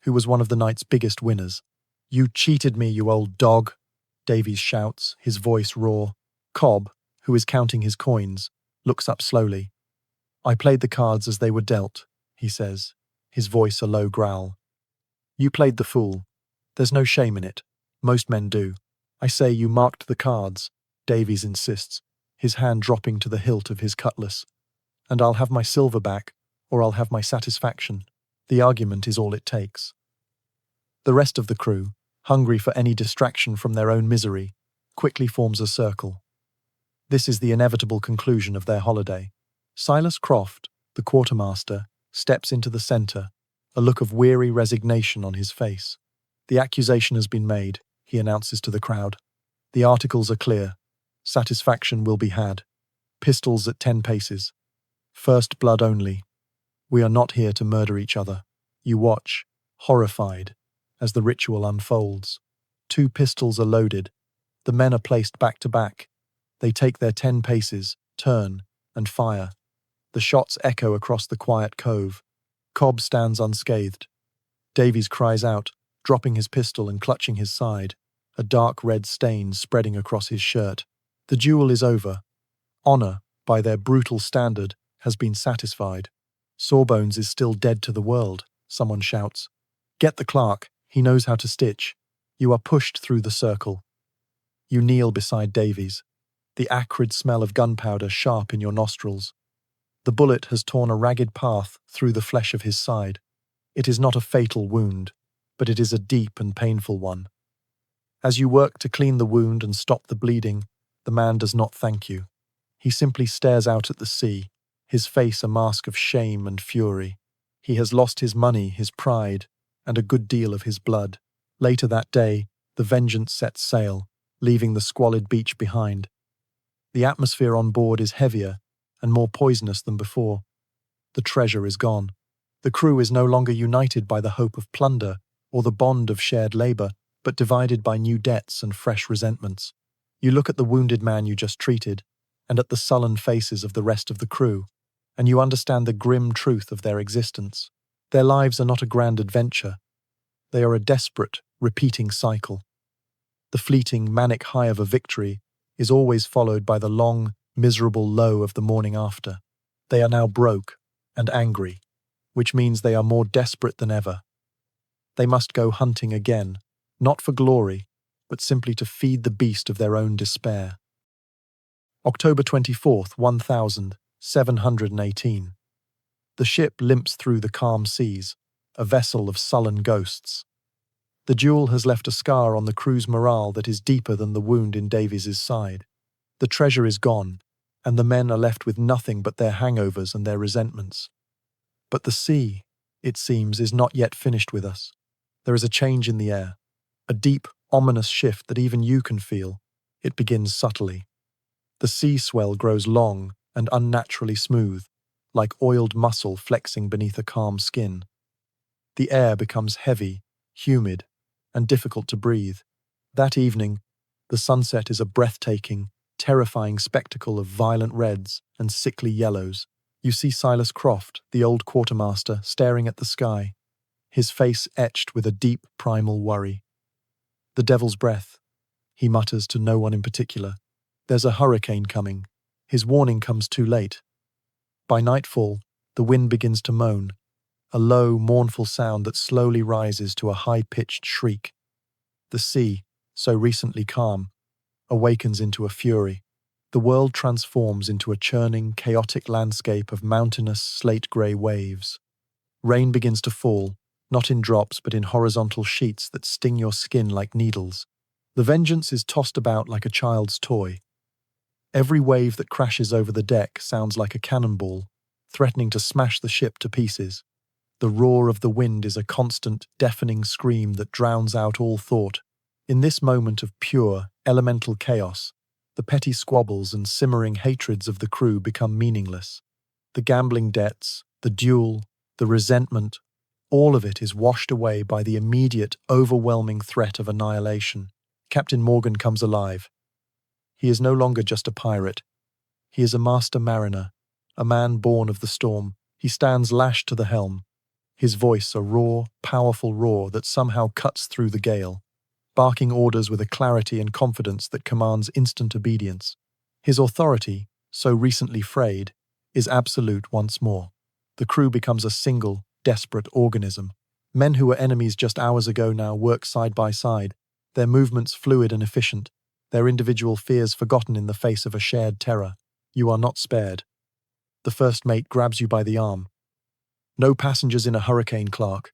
who was one of the night's biggest winners. "You cheated me, you old dog," Davies shouts, his voice raw. Cobb, who is counting his coins, looks up slowly. "I played the cards as they were dealt," he says, his voice a low growl. "You played the fool. There's no shame in it. Most men do. I say you marked the cards," Davies insists, his hand dropping to the hilt of his cutlass. "And I'll have my silver back, or I'll have my satisfaction. The argument is all it takes." The rest of the crew, hungry for any distraction from their own misery, quickly forms a circle. This is the inevitable conclusion of their holiday. Silas Croft, the quartermaster, steps into the center, a look of weary resignation on his face. "The accusation has been made," he announces to the crowd. "The articles are clear. Satisfaction will be had. Pistols at 10 paces. First blood only. We are not here to murder each other." You watch, horrified, as the ritual unfolds. 2 pistols are loaded. The men are placed back to back. They take their 10 paces, turn, and fire. The shots echo across the quiet cove. Cobb stands unscathed. Davies cries out, dropping his pistol and clutching his side, a dark red stain spreading across his shirt. The duel is over. Honor, by their brutal standard, has been satisfied. "Sawbones is still dead to the world," someone shouts. "Get the clerk, he knows how to stitch." You are pushed through the circle. You kneel beside Davies, the acrid smell of gunpowder sharp in your nostrils. The bullet has torn a ragged path through the flesh of his side. It is not a fatal wound, but it is a deep and painful one. As you work to clean the wound and stop the bleeding, the man does not thank you. He simply stares out at the sea, his face a mask of shame and fury. He has lost his money, his pride, and a good deal of his blood. Later that day, the Vengeance sets sail, leaving the squalid beach behind. The atmosphere on board is heavier and more poisonous than before. The treasure is gone. The crew is no longer united by the hope of plunder or the bond of shared labor, but divided by new debts and fresh resentments. You look at the wounded man you just treated, and at the sullen faces of the rest of the crew, and you understand the grim truth of their existence. Their lives are not a grand adventure. They are a desperate, repeating cycle. The fleeting, manic high of a victory is always followed by the long, miserable low of the morning after. They are now broke and angry, which means they are more desperate than ever. They must go hunting again, not for glory, but simply to feed the beast of their own despair. October 24th, 1718. The ship limps through the calm seas, a vessel of sullen ghosts. The duel has left a scar on the crew's morale that is deeper than the wound in Davies's side. The treasure is gone, and the men are left with nothing but their hangovers and their resentments. But the sea, it seems, is not yet finished with us. There is a change in the air, a deep, ominous shift that even you can feel. It begins subtly. The sea swell grows long and unnaturally smooth, like oiled muscle flexing beneath a calm skin. The air becomes heavy, humid, and difficult to breathe. That evening, the sunset is a breathtaking, terrifying spectacle of violent reds and sickly yellows. You see Silas Croft, the old quartermaster, staring at the sky, his face etched with a deep, primal worry. "The devil's breath," he mutters to no one in particular. "There's a hurricane coming." His warning comes too late. By nightfall, the wind begins to moan, a low, mournful sound that slowly rises to a high-pitched shriek. The sea, so recently calm, awakens into a fury. The world transforms into a churning, chaotic landscape of mountainous, slate-grey waves. Rain begins to fall, not in drops but in horizontal sheets that sting your skin like needles. The Vengeance is tossed about like a child's toy. Every wave that crashes over the deck sounds like a cannonball, threatening to smash the ship to pieces. The roar of the wind is a constant, deafening scream that drowns out all thought. In this moment of pure, elemental chaos, the petty squabbles and simmering hatreds of the crew become meaningless. The gambling debts, the duel, the resentment, all of it is washed away by the immediate, overwhelming threat of annihilation. Captain Morgan comes alive. He is no longer just a pirate. He is a master mariner, a man born of the storm. He stands lashed to the helm, his voice a raw, powerful roar that somehow cuts through the gale, barking orders with a clarity and confidence that commands instant obedience. His authority, so recently frayed, is absolute once more. The crew becomes a single, desperate organism. Men who were enemies just hours ago now work side by side, their movements fluid and efficient, their individual fears forgotten in the face of a shared terror. You are not spared. The first mate grabs you by the arm. "No passengers in a hurricane, Clark.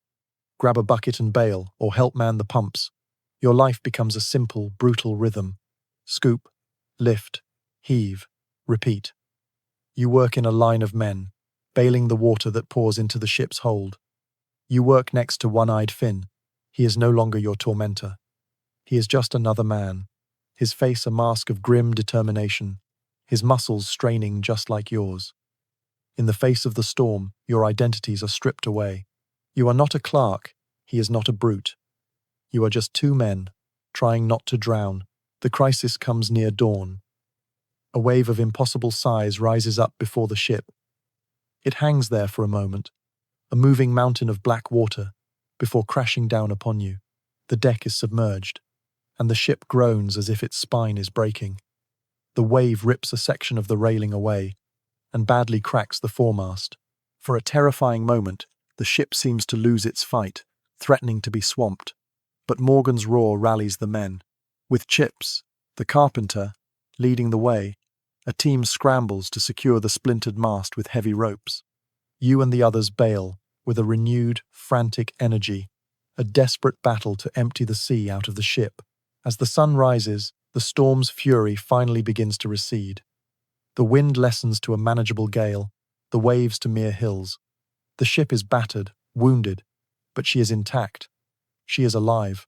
Grab a bucket and bail, or help man the pumps." Your life becomes a simple, brutal rhythm. Scoop, lift, heave, repeat. You work in a line of men, bailing the water that pours into the ship's hold. You work next to One-Eyed Finn. He is no longer your tormentor. He is just another man, his face a mask of grim determination, his muscles straining just like yours. In the face of the storm, your identities are stripped away. You are not a Clark, he is not a brute. You are just two men, trying not to drown. The crisis comes near dawn. A wave of impossible size rises up before the ship. It hangs there for a moment, a moving mountain of black water, before crashing down upon you. The deck is submerged, and the ship groans as if its spine is breaking. The wave rips a section of the railing away, and badly cracks the foremast. For a terrifying moment, the ship seems to lose its fight, threatening to be swamped. But Morgan's roar rallies the men. With Chips, the carpenter, leading the way, a team scrambles to secure the splintered mast with heavy ropes. You and the others bail, with a renewed, frantic energy, a desperate battle to empty the sea out of the ship. As the sun rises, the storm's fury finally begins to recede. The wind lessens to a manageable gale, the waves to mere hills. The ship is battered, wounded, but she is intact. She is alive.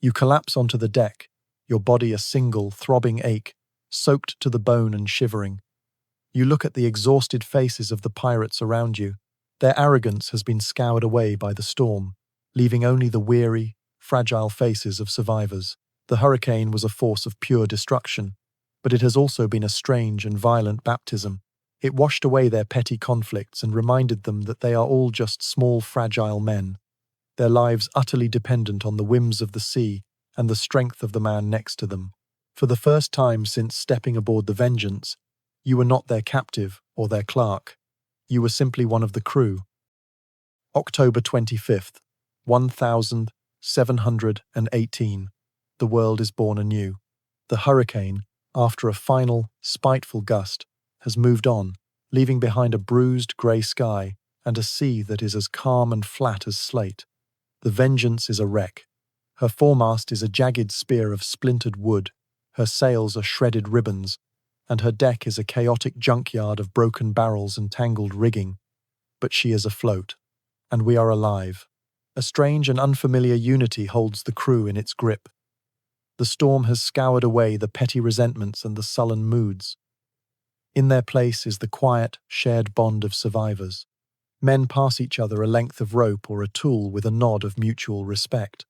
You collapse onto the deck, your body a single, throbbing ache, soaked to the bone and shivering. You look at the exhausted faces of the pirates around you. Their arrogance has been scoured away by the storm, leaving only the weary, fragile faces of survivors. The hurricane was a force of pure destruction, but it has also been a strange and violent baptism. It washed away their petty conflicts and reminded them that they are all just small, fragile men, their lives utterly dependent on the whims of the sea and the strength of the man next to them. For the first time since stepping aboard the Vengeance, you were not their captive or their clerk. You were simply one of the crew. October 25th, 1718. The world is born anew. The hurricane, after a final, spiteful gust, has moved on, leaving behind a bruised grey sky and a sea that is as calm and flat as slate. The Vengeance is a wreck. Her foremast is a jagged spear of splintered wood, her sails are shredded ribbons, and her deck is a chaotic junkyard of broken barrels and tangled rigging. But she is afloat, and we are alive. A strange and unfamiliar unity holds the crew in its grip. The storm has scoured away the petty resentments and the sullen moods. In their place is the quiet, shared bond of survivors. Men pass each other a length of rope or a tool with a nod of mutual respect.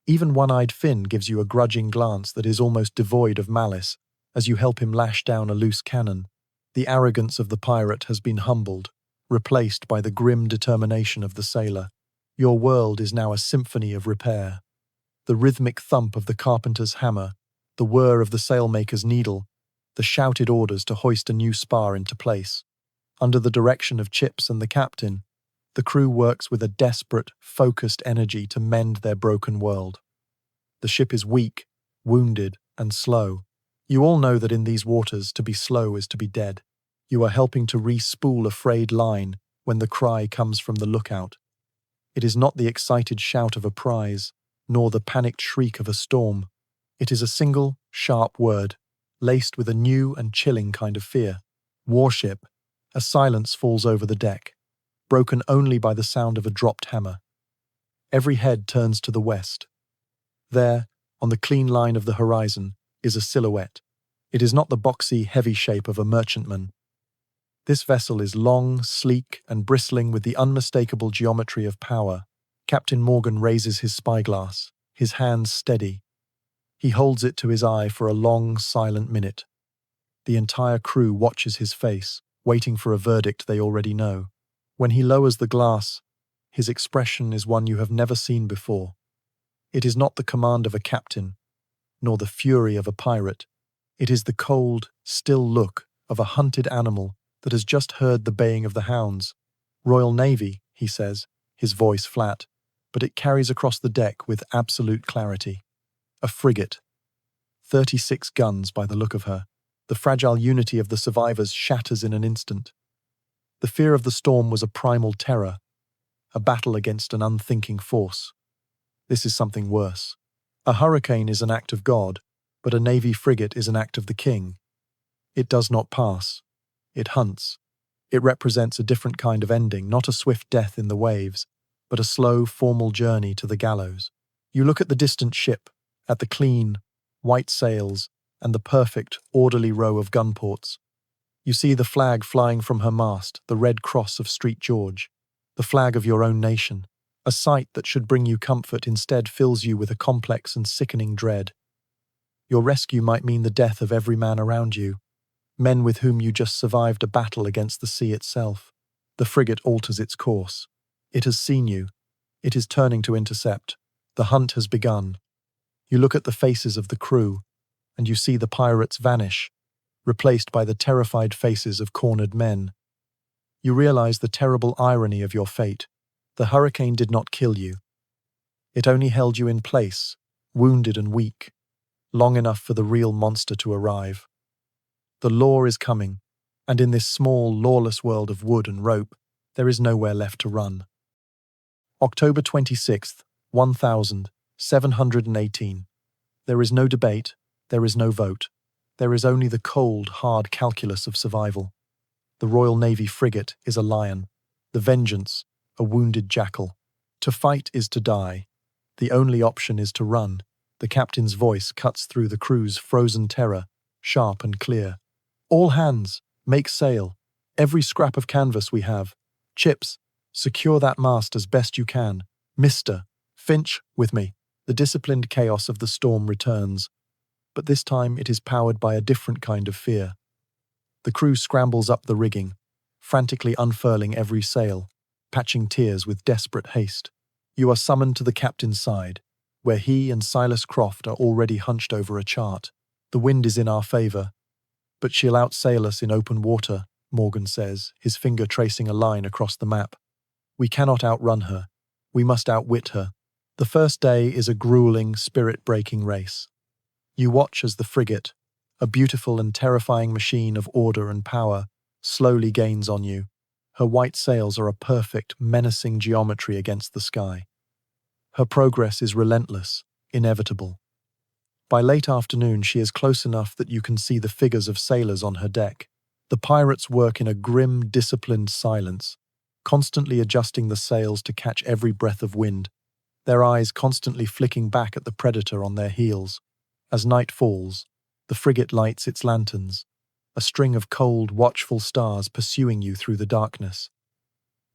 Even one-eyed Finn gives you a grudging glance that is almost devoid of malice as you help him lash down a loose cannon. The arrogance of the pirate has been humbled, replaced by the grim determination of the sailor. Your world is now a symphony of repair. The rhythmic thump of the carpenter's hammer, the whir of the sailmaker's needle, the shouted orders to hoist a new spar into place. Under the direction of Chips and the captain, the crew works with a desperate, focused energy to mend their broken world. The ship is weak, wounded, and slow. You all know that in these waters, to be slow is to be dead. You are helping to re-spool a frayed line when the cry comes from the lookout. It is not the excited shout of a prize, nor the panicked shriek of a storm. It is a single, sharp word, laced with a new and chilling kind of fear. Warship. A silence falls over the deck, broken only by the sound of a dropped hammer. Every head turns to the west. There, on the clean line of the horizon, is a silhouette. It is not the boxy, heavy shape of a merchantman. This vessel is long, sleek, and bristling with the unmistakable geometry of power. Captain Morgan raises his spyglass, his hands steady. He holds it to his eye for a long, silent minute. The entire crew watches his face, waiting for a verdict they already know. When he lowers the glass, his expression is one you have never seen before. It is not the command of a captain, nor the fury of a pirate. It is the cold, still look of a hunted animal that has just heard the baying of the hounds. Royal Navy, he says, his voice flat, but it carries across the deck with absolute clarity. A frigate. 36 guns by the look of her. The fragile unity of the survivors shatters in an instant. The fear of the storm was a primal terror, a battle against an unthinking force. This is something worse. A hurricane is an act of God, but a Navy frigate is an act of the king. It does not pass. It hunts. It represents a different kind of ending, not a swift death in the waves, but a slow, formal journey to the gallows. You look at the distant ship, at the clean, white sails, and the perfect, orderly row of gunports. You see the flag flying from her mast, the red cross of St. George, the flag of your own nation. A sight that should bring you comfort instead fills you with a complex and sickening dread. Your rescue might mean the death of every man around you, men with whom you just survived a battle against the sea itself. The frigate alters its course. It has seen you. It is turning to intercept. The hunt has begun. You look at the faces of the crew, and you see the pirates vanish, replaced by the terrified faces of cornered men. You realize the terrible irony of your fate. The hurricane did not kill you. It only held you in place, wounded and weak, long enough for the real monster to arrive. The law is coming, and in this small, lawless world of wood and rope, there is nowhere left to run. October 26th, 1718. There is no debate, there is no vote. There is only the cold, hard calculus of survival. The Royal Navy frigate is a lion, the Vengeance, a wounded jackal. To fight is to die. The only option is to run. The captain's voice cuts through the crew's frozen terror, sharp and clear. All hands, make sail. Every scrap of canvas we have. Chips, secure that mast as best you can. Mr. Finch, with me. The disciplined chaos of the storm returns, but this time it is powered by a different kind of fear. The crew scrambles up the rigging, frantically unfurling every sail, patching tiers with desperate haste. You are summoned to the captain's side. where he and Silas Croft are already hunched over a chart. The wind is in our favor, but she'll outsail us in open water, Morgan says, his finger tracing a line across the map. We cannot outrun her. We must outwit her. The first day is a grueling, spirit-breaking race. You watch as the frigate, a beautiful and terrifying machine of order and power, slowly gains on you. Her white sails are a perfect, menacing geometry against the sky. Her progress is relentless, inevitable. By late afternoon, she is close enough that you can see the figures of sailors on her deck. The pirates work in a grim, disciplined silence, constantly adjusting the sails to catch every breath of wind, their eyes constantly flicking back at the predator on their heels. As night falls, the frigate lights its lanterns, a string of cold, watchful stars pursuing you through the darkness.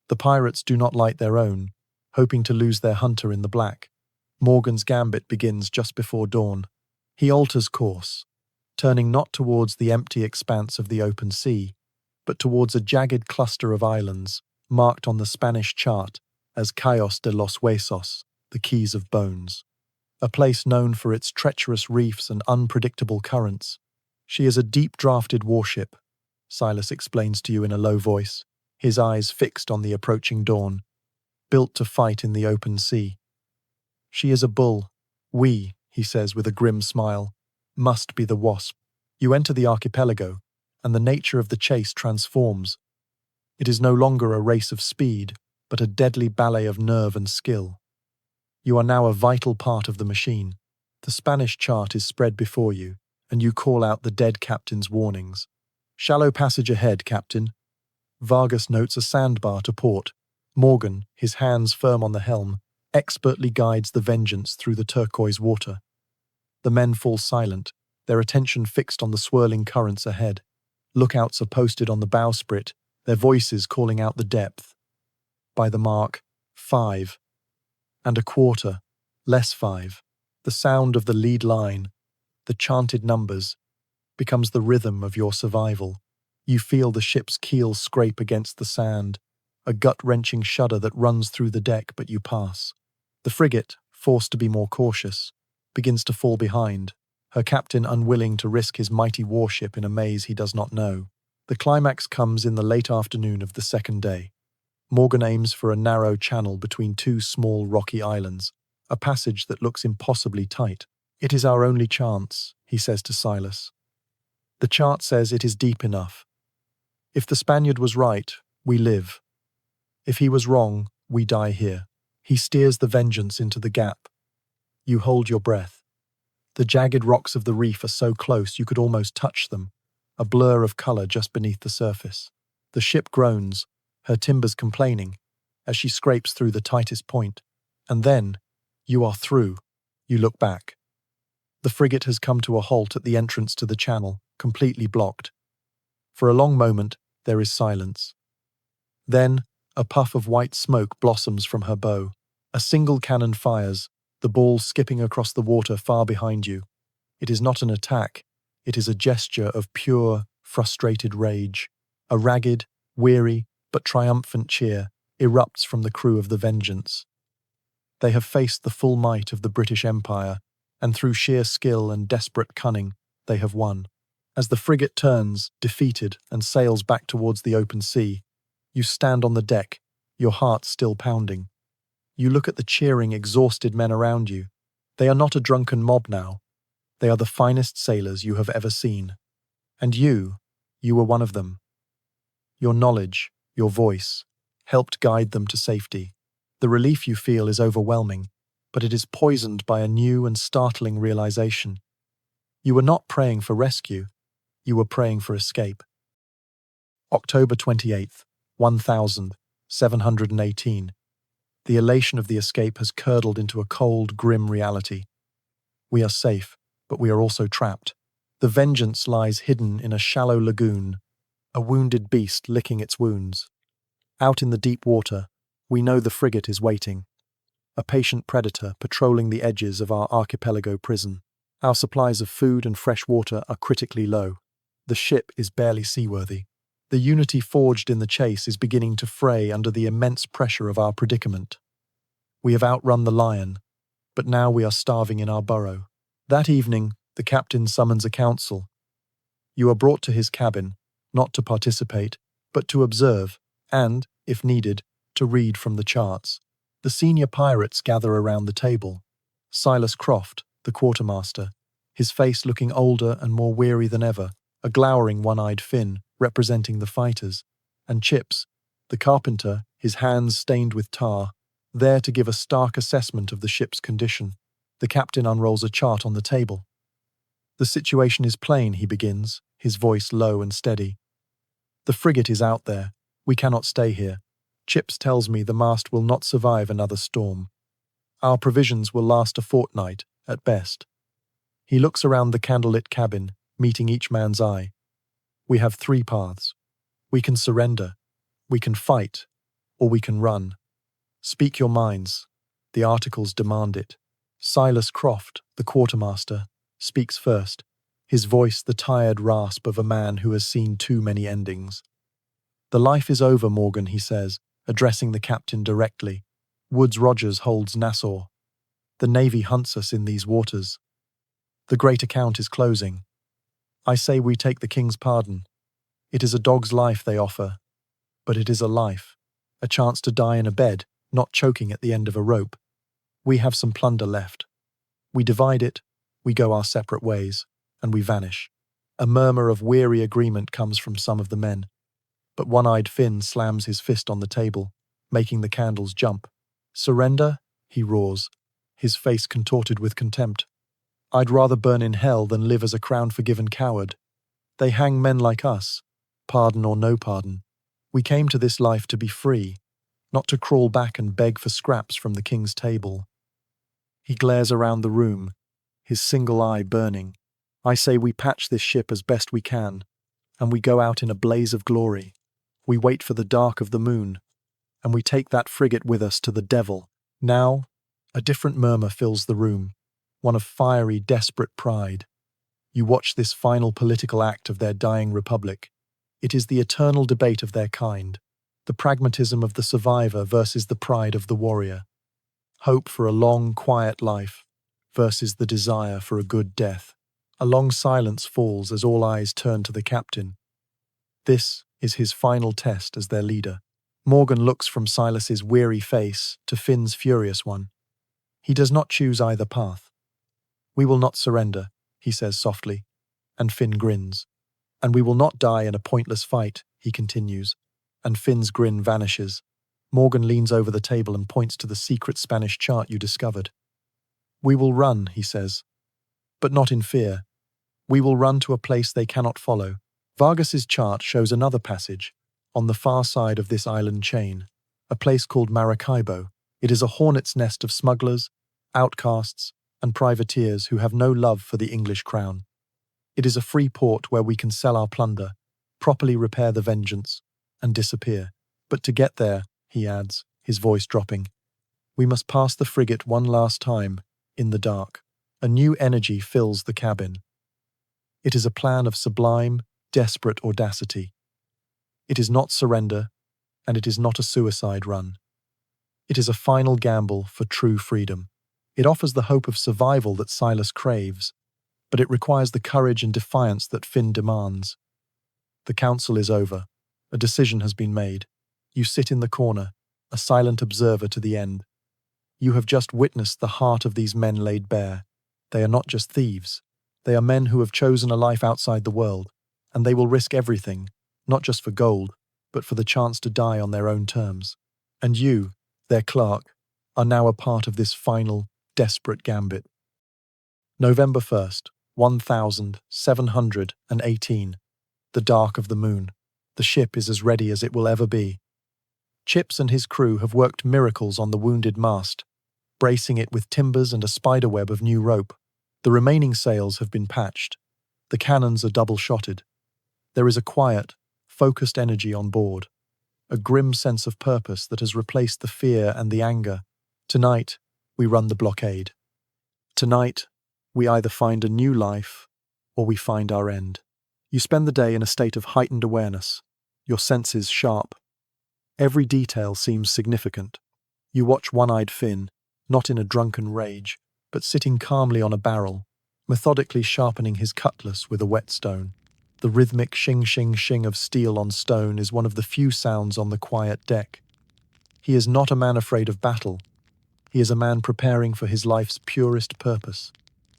The pirates do not light their own, hoping to lose their hunter in the black. Morgan's gambit begins just before dawn. He alters course, turning not towards the empty expanse of the open sea, but towards a jagged cluster of islands, marked on the Spanish chart as Cayos de los Huesos, the Keys of Bones, a place known for its treacherous reefs and unpredictable currents. She is a deep-drafted warship, Silas explains to you in a low voice, his eyes fixed on the approaching dawn, built to fight in the open sea. She is a bull. We, he says with a grim smile, must be the Wasp. You enter the archipelago, and the nature of the chase transforms. It is no longer a race of speed, but a deadly ballet of nerve and skill. You are now a vital part of the machine. The Spanish chart is spread before you, and you call out the dead captain's warnings. Shallow passage ahead, Captain. Vargas notes a sandbar to port. Morgan, his hands firm on the helm, expertly guides the Vengeance through the turquoise water. The men fall silent, their attention fixed on the swirling currents ahead. Lookouts are posted on the bowsprit, their voices calling out the depth. By the mark, 5. And a quarter, less 5. The sound of the lead line, the chanted numbers, becomes the rhythm of your survival. You feel the ship's keel scrape against the sand, a gut-wrenching shudder that runs through the deck, but you pass. The frigate, forced to be more cautious, begins to fall behind, her captain unwilling to risk his mighty warship in a maze he does not know. The climax comes in the late afternoon of the second day. Morgan aims for a narrow channel between two small rocky islands, a passage that looks impossibly tight. It is our only chance, he says to Silas. The chart says it is deep enough. If the Spaniard was right, we live. If he was wrong, we die here. He steers the Vengeance into the gap. You hold your breath. The jagged rocks of the reef are so close you could almost touch them, a blur of colour just beneath the surface. The ship groans, her timbers complaining, as she scrapes through the tightest point. And then, you are through. You look back. The frigate has come to a halt at the entrance to the channel, completely blocked. For a long moment, there is silence. Then, a puff of white smoke blossoms from her bow. A single cannon fires, the ball skipping across the water far behind you. It is not an attack, it is a gesture of pure, frustrated rage. A ragged, weary, but triumphant cheer erupts from the crew of the Vengeance. They have faced the full might of the British Empire, and through sheer skill and desperate cunning, they have won. As the frigate turns, defeated, and sails back towards the open sea, you stand on the deck, your heart still pounding. You look at the cheering, exhausted men around you. They are not a drunken mob now. They are the finest sailors you have ever seen. And you were one of them. Your knowledge, your voice, helped guide them to safety. The relief you feel is overwhelming, but it is poisoned by a new and startling realization. You were not praying for rescue, you were praying for escape. October 28th, 1718. The elation of the escape has curdled into a cold, grim reality. We are safe, but we are also trapped. The Vengeance lies hidden in a shallow lagoon, a wounded beast licking its wounds. Out in the deep water, we know the frigate is waiting, a patient predator patrolling the edges of our archipelago prison. Our supplies of food and fresh water are critically low. The ship is barely seaworthy. The unity forged in the chase is beginning to fray under the immense pressure of our predicament. We have outrun the lion, but now we are starving in our burrow. That evening, the captain summons a council. You are brought to his cabin, not to participate, but to observe, and, if needed, to read from the charts. The senior pirates gather around the table. Silas Croft, the quartermaster, his face looking older and more weary than ever, a glowering one-eyed Finn, representing the fighters, and Chips, the carpenter, his hands stained with tar, there to give a stark assessment of the ship's condition. The captain unrolls a chart on the table. The situation is plain, he begins, his voice low and steady. The frigate is out there. We cannot stay here. Chips tells me the mast will not survive another storm. Our provisions will last a fortnight, at best. He looks around the candlelit cabin, meeting each man's eye. We have three paths. We can surrender, we can fight, or we can run. Speak your minds. The articles demand it. Silas Croft, the quartermaster, speaks first, his voice the tired rasp of a man who has seen too many endings. The life is over, Morgan, he says, addressing the captain directly. Woodes Rogers holds Nassau. The Navy hunts us in these waters. The great account is closing. I say we take the king's pardon. It is a dog's life they offer, but it is a life, a chance to die in a bed, not choking at the end of a rope. We have some plunder left. We divide it, we go our separate ways, and we vanish. A murmur of weary agreement comes from some of the men, but one-eyed Finn slams his fist on the table, making the candles jump. Surrender? He roars, his face contorted with contempt. I'd rather burn in hell than live as a crown-forgiven coward. They hang men like us, pardon or no pardon. We came to this life to be free, not to crawl back and beg for scraps from the king's table. He glares around the room, his single eye burning. I say we patch this ship as best we can, and we go out in a blaze of glory. We wait for the dark of the moon, and we take that frigate with us to the devil. Now, a different murmur fills the room, one of fiery, desperate pride. You watch this final political act of their dying republic. It is the eternal debate of their kind, the pragmatism of the survivor versus the pride of the warrior. Hope for a long, quiet life versus the desire for a good death. A long silence falls as all eyes turn to the captain. This is his final test as their leader. Morgan looks from Silas's weary face to Finn's furious one. He does not choose either path. We will not surrender, he says softly, and Finn grins. And we will not die in a pointless fight, he continues, and Finn's grin vanishes. Morgan leans over the table and points to the secret Spanish chart you discovered. We will run, he says, but not in fear. We will run to a place they cannot follow. Vargas's chart shows another passage, on the far side of this island chain, a place called Maracaibo. It is a hornet's nest of smugglers, outcasts, and privateers who have no love for the English crown. It is a free port where we can sell our plunder, properly repair the Vengeance, and disappear. But to get there, he adds, his voice dropping, we must pass the frigate one last time, in the dark. A new energy fills the cabin. It is a plan of sublime, desperate audacity. It is not surrender, and it is not a suicide run. It is a final gamble for true freedom. It offers the hope of survival that Silas craves, but it requires the courage and defiance that Finn demands. The council is over. A decision has been made. You sit in the corner, a silent observer to the end. You have just witnessed the heart of these men laid bare. They are not just thieves. They are men who have chosen a life outside the world, and they will risk everything, not just for gold, but for the chance to die on their own terms. And you, their clerk, are now a part of this final, desperate gambit. November 1st, 1718. The dark of the moon. The ship is as ready as it will ever be. Chips and his crew have worked miracles on the wounded mast, bracing it with timbers and a spiderweb of new rope. The remaining sails have been patched. The cannons are double-shotted. There is a quiet, focused energy on board, a grim sense of purpose that has replaced the fear and the anger. Tonight, we run the blockade. Tonight, we either find a new life or we find our end. You spend the day in a state of heightened awareness, your senses sharp. Every detail seems significant. You watch one-eyed Finn, not in a drunken rage, but sitting calmly on a barrel, methodically sharpening his cutlass with a whetstone. The rhythmic shing-shing-shing of steel on stone is one of the few sounds on the quiet deck. He is not a man afraid of battle. He is a man preparing for his life's purest purpose.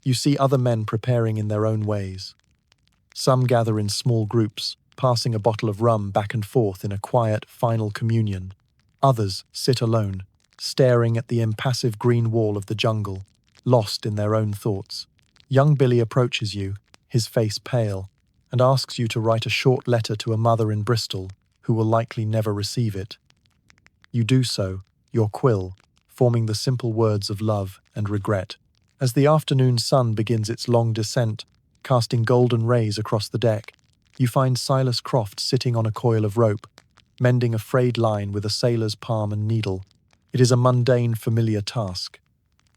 You see other men preparing in their own ways. Some gather in small groups, passing a bottle of rum back and forth in a quiet final communion. Others sit alone, staring at the impassive green wall of the jungle, lost in their own thoughts. Young Billy approaches you, his face pale, and asks you to write a short letter to a mother in Bristol who will likely never receive it. You do so, your quill, forming the simple words of love and regret. As the afternoon sun begins its long descent, casting golden rays across the deck, you find Silas Croft sitting on a coil of rope, mending a frayed line with a sailor's palm and needle. It is a mundane, familiar task,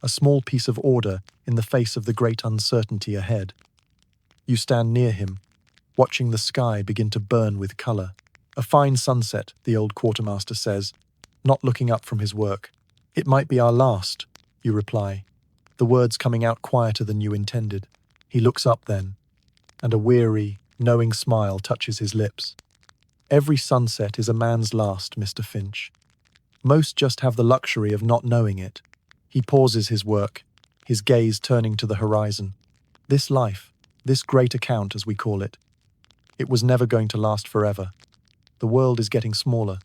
a small piece of order in the face of the great uncertainty ahead. You stand near him, watching the sky begin to burn with colour. "A fine sunset," the old quartermaster says, not looking up from his work. "It might be our last," you reply, the words coming out quieter than you intended. He looks up then, and a weary, knowing smile touches his lips. "Every sunset is a man's last, Mr. Finch. Most just have the luxury of not knowing it." He pauses his work, his gaze turning to the horizon. This life, this great account as we call it, it was never going to last forever. The world is getting smaller.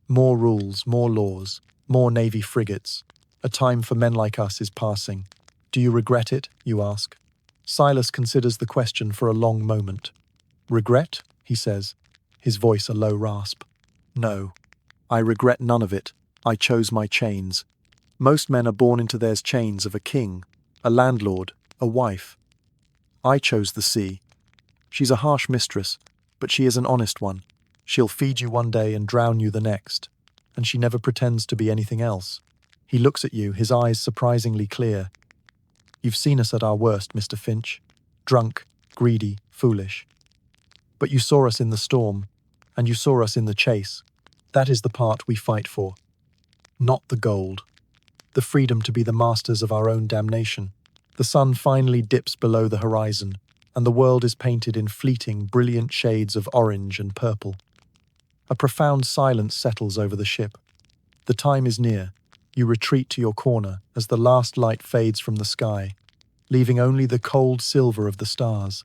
More rules, more laws, more Navy frigates. A time for men like us is passing. "Do you regret it?" you ask. Silas considers the question for a long moment. "Regret?" he says, his voice a low rasp. "No, I regret none of it. I chose my chains. Most men are born into theirs chains of a king, a landlord, a wife. I chose the sea. She's a harsh mistress, but she is an honest one. She'll feed you one day and drown you the next, and she never pretends to be anything else." He looks at you, his eyes surprisingly clear. "You've seen us at our worst, Mr. Finch. Drunk, greedy, foolish. But you saw us in the storm, and you saw us in the chase. That is the part we fight for. Not the gold. The freedom to be the masters of our own damnation." The sun finally dips below the horizon, and the world is painted in fleeting, brilliant shades of orange and purple. A profound silence settles over the ship. The time is near. You retreat to your corner as the last light fades from the sky, leaving only the cold silver of the stars.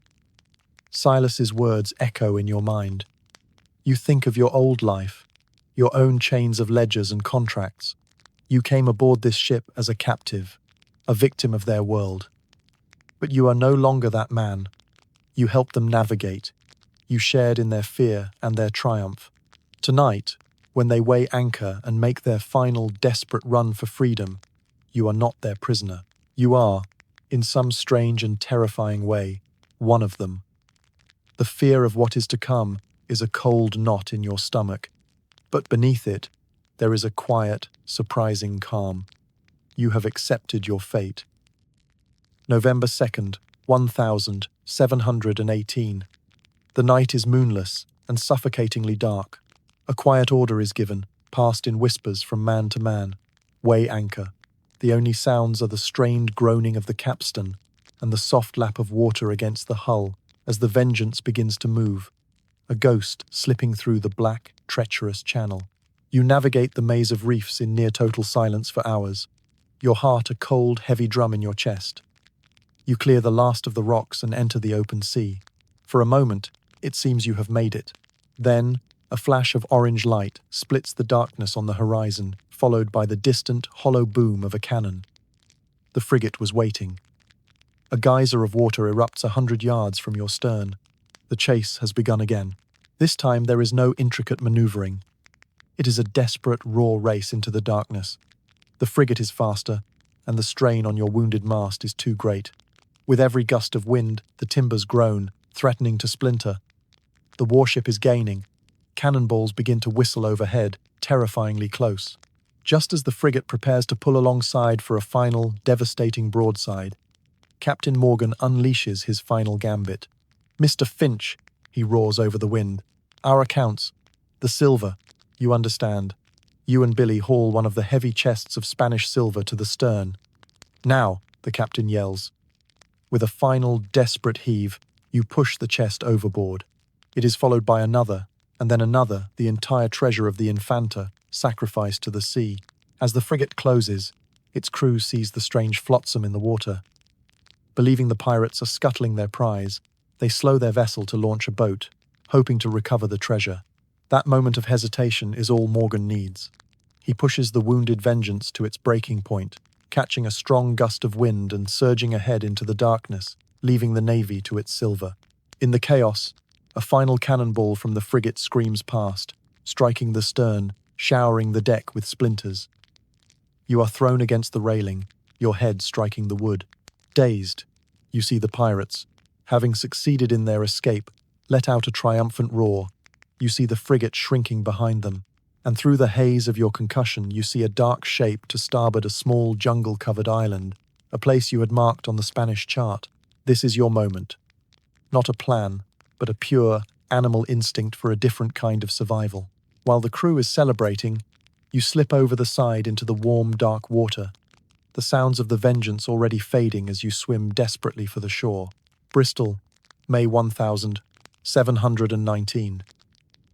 Silas's words echo in your mind. You think of your old life, your own chains of ledgers and contracts. You came aboard this ship as a captive, a victim of their world. But you are no longer that man. You helped them navigate. You shared in their fear and their triumph. Tonight, when they weigh anchor and make their final desperate run for freedom, you are not their prisoner. You are, in some strange and terrifying way, one of them. The fear of what is to come is a cold knot in your stomach, but beneath it, there is a quiet, surprising calm. You have accepted your fate. November 2nd, 1718. The night is moonless and suffocatingly dark. A quiet order is given, passed in whispers from man to man. Weigh anchor. The only sounds are the strained groaning of the capstan and the soft lap of water against the hull as the Vengeance begins to move, a ghost slipping through the black, treacherous channel. You navigate the maze of reefs in near total silence for hours, your heart a cold, heavy drum in your chest. You clear the last of the rocks and enter the open sea. For a moment, it seems you have made it. Then, a flash of orange light splits the darkness on the horizon, followed by the distant, hollow boom of a cannon. The frigate was waiting. A geyser of water erupts 100 yards from your stern. The chase has begun again. This time there is no intricate maneuvering. It is a desperate, raw race into the darkness. The frigate is faster, and the strain on your wounded mast is too great. With every gust of wind, the timbers groan, threatening to splinter. The warship is gaining. Cannonballs begin to whistle overhead, terrifyingly close. Just as the frigate prepares to pull alongside for a final, devastating broadside, Captain Morgan unleashes his final gambit. "Mr. Finch," he roars over the wind. "Our accounts. The silver. You understand." You and Billy haul one of the heavy chests of Spanish silver to the stern. "Now," the captain yells. With a final, desperate heave, you push the chest overboard. It is followed by another, and then another, the entire treasure of the Infanta, sacrificed to the sea. As the frigate closes, its crew sees the strange flotsam in the water. Believing the pirates are scuttling their prize, they slow their vessel to launch a boat, hoping to recover the treasure. That moment of hesitation is all Morgan needs. He pushes the wounded Vengeance to its breaking point, catching a strong gust of wind and surging ahead into the darkness, leaving the Navy to its silver. In the chaos, a final cannonball from the frigate screams past, striking the stern, showering the deck with splinters. You are thrown against the railing, your head striking the wood. Dazed, you see the pirates, having succeeded in their escape, let out a triumphant roar. You see the frigate shrinking behind them, and through the haze of your concussion you see a dark shape to starboard, a small jungle-covered island, a place you had marked on the Spanish chart. This is your moment. Not a plan, but a pure, animal instinct for a different kind of survival. While the crew is celebrating, you slip over the side into the warm, dark water, the sounds of the Vengeance already fading as you swim desperately for the shore. Bristol, May 1719.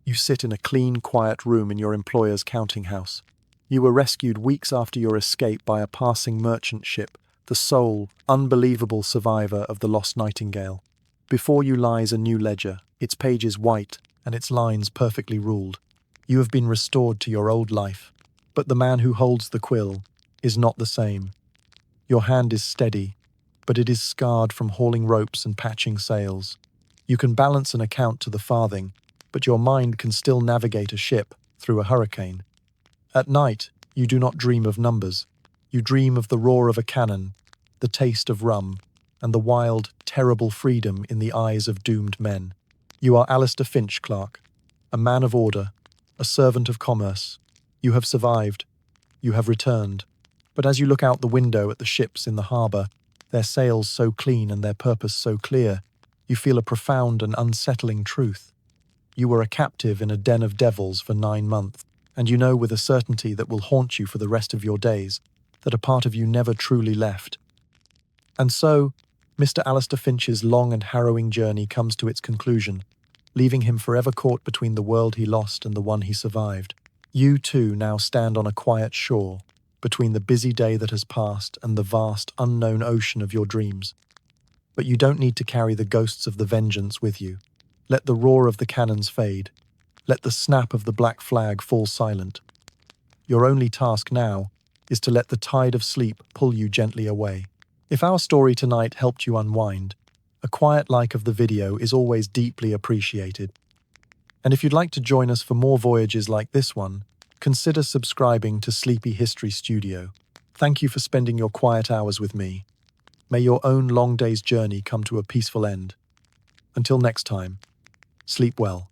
You sit in a clean, quiet room in your employer's counting house. You were rescued weeks after your escape by a passing merchant ship, the sole, unbelievable survivor of the Lost Nightingale. Before you lies a new ledger, its pages white and its lines perfectly ruled. You have been restored to your old life, but the man who holds the quill is not the same. Your hand is steady, but it is scarred from hauling ropes and patching sails. You can balance an account to the farthing, but your mind can still navigate a ship through a hurricane. At night, you do not dream of numbers. You dream of the roar of a cannon, the taste of rum, and the wild, terrible freedom in the eyes of doomed men. You are Alistair Finch, Clark, a man of order, a servant of commerce. You have survived. You have returned. But as you look out the window at the ships in the harbour, their sails so clean and their purpose so clear, you feel a profound and unsettling truth. You were a captive in a den of devils for 9 months, and you know with a certainty that will haunt you for the rest of your days, that a part of you never truly left. And so, Mr. Alistair Finch's long and harrowing journey comes to its conclusion, leaving him forever caught between the world he lost and the one he survived. You, too, now stand on a quiet shore, between the busy day that has passed and the vast, unknown ocean of your dreams. But you don't need to carry the ghosts of the Vengeance with you. Let the roar of the cannons fade. Let the snap of the black flag fall silent. Your only task now is to let the tide of sleep pull you gently away. If our story tonight helped you unwind, a quiet like of the video is always deeply appreciated. And if you'd like to join us for more voyages like this one, consider subscribing to Sleepy History Studio. Thank you for spending your quiet hours with me. May your own long day's journey come to a peaceful end. Until next time, sleep well.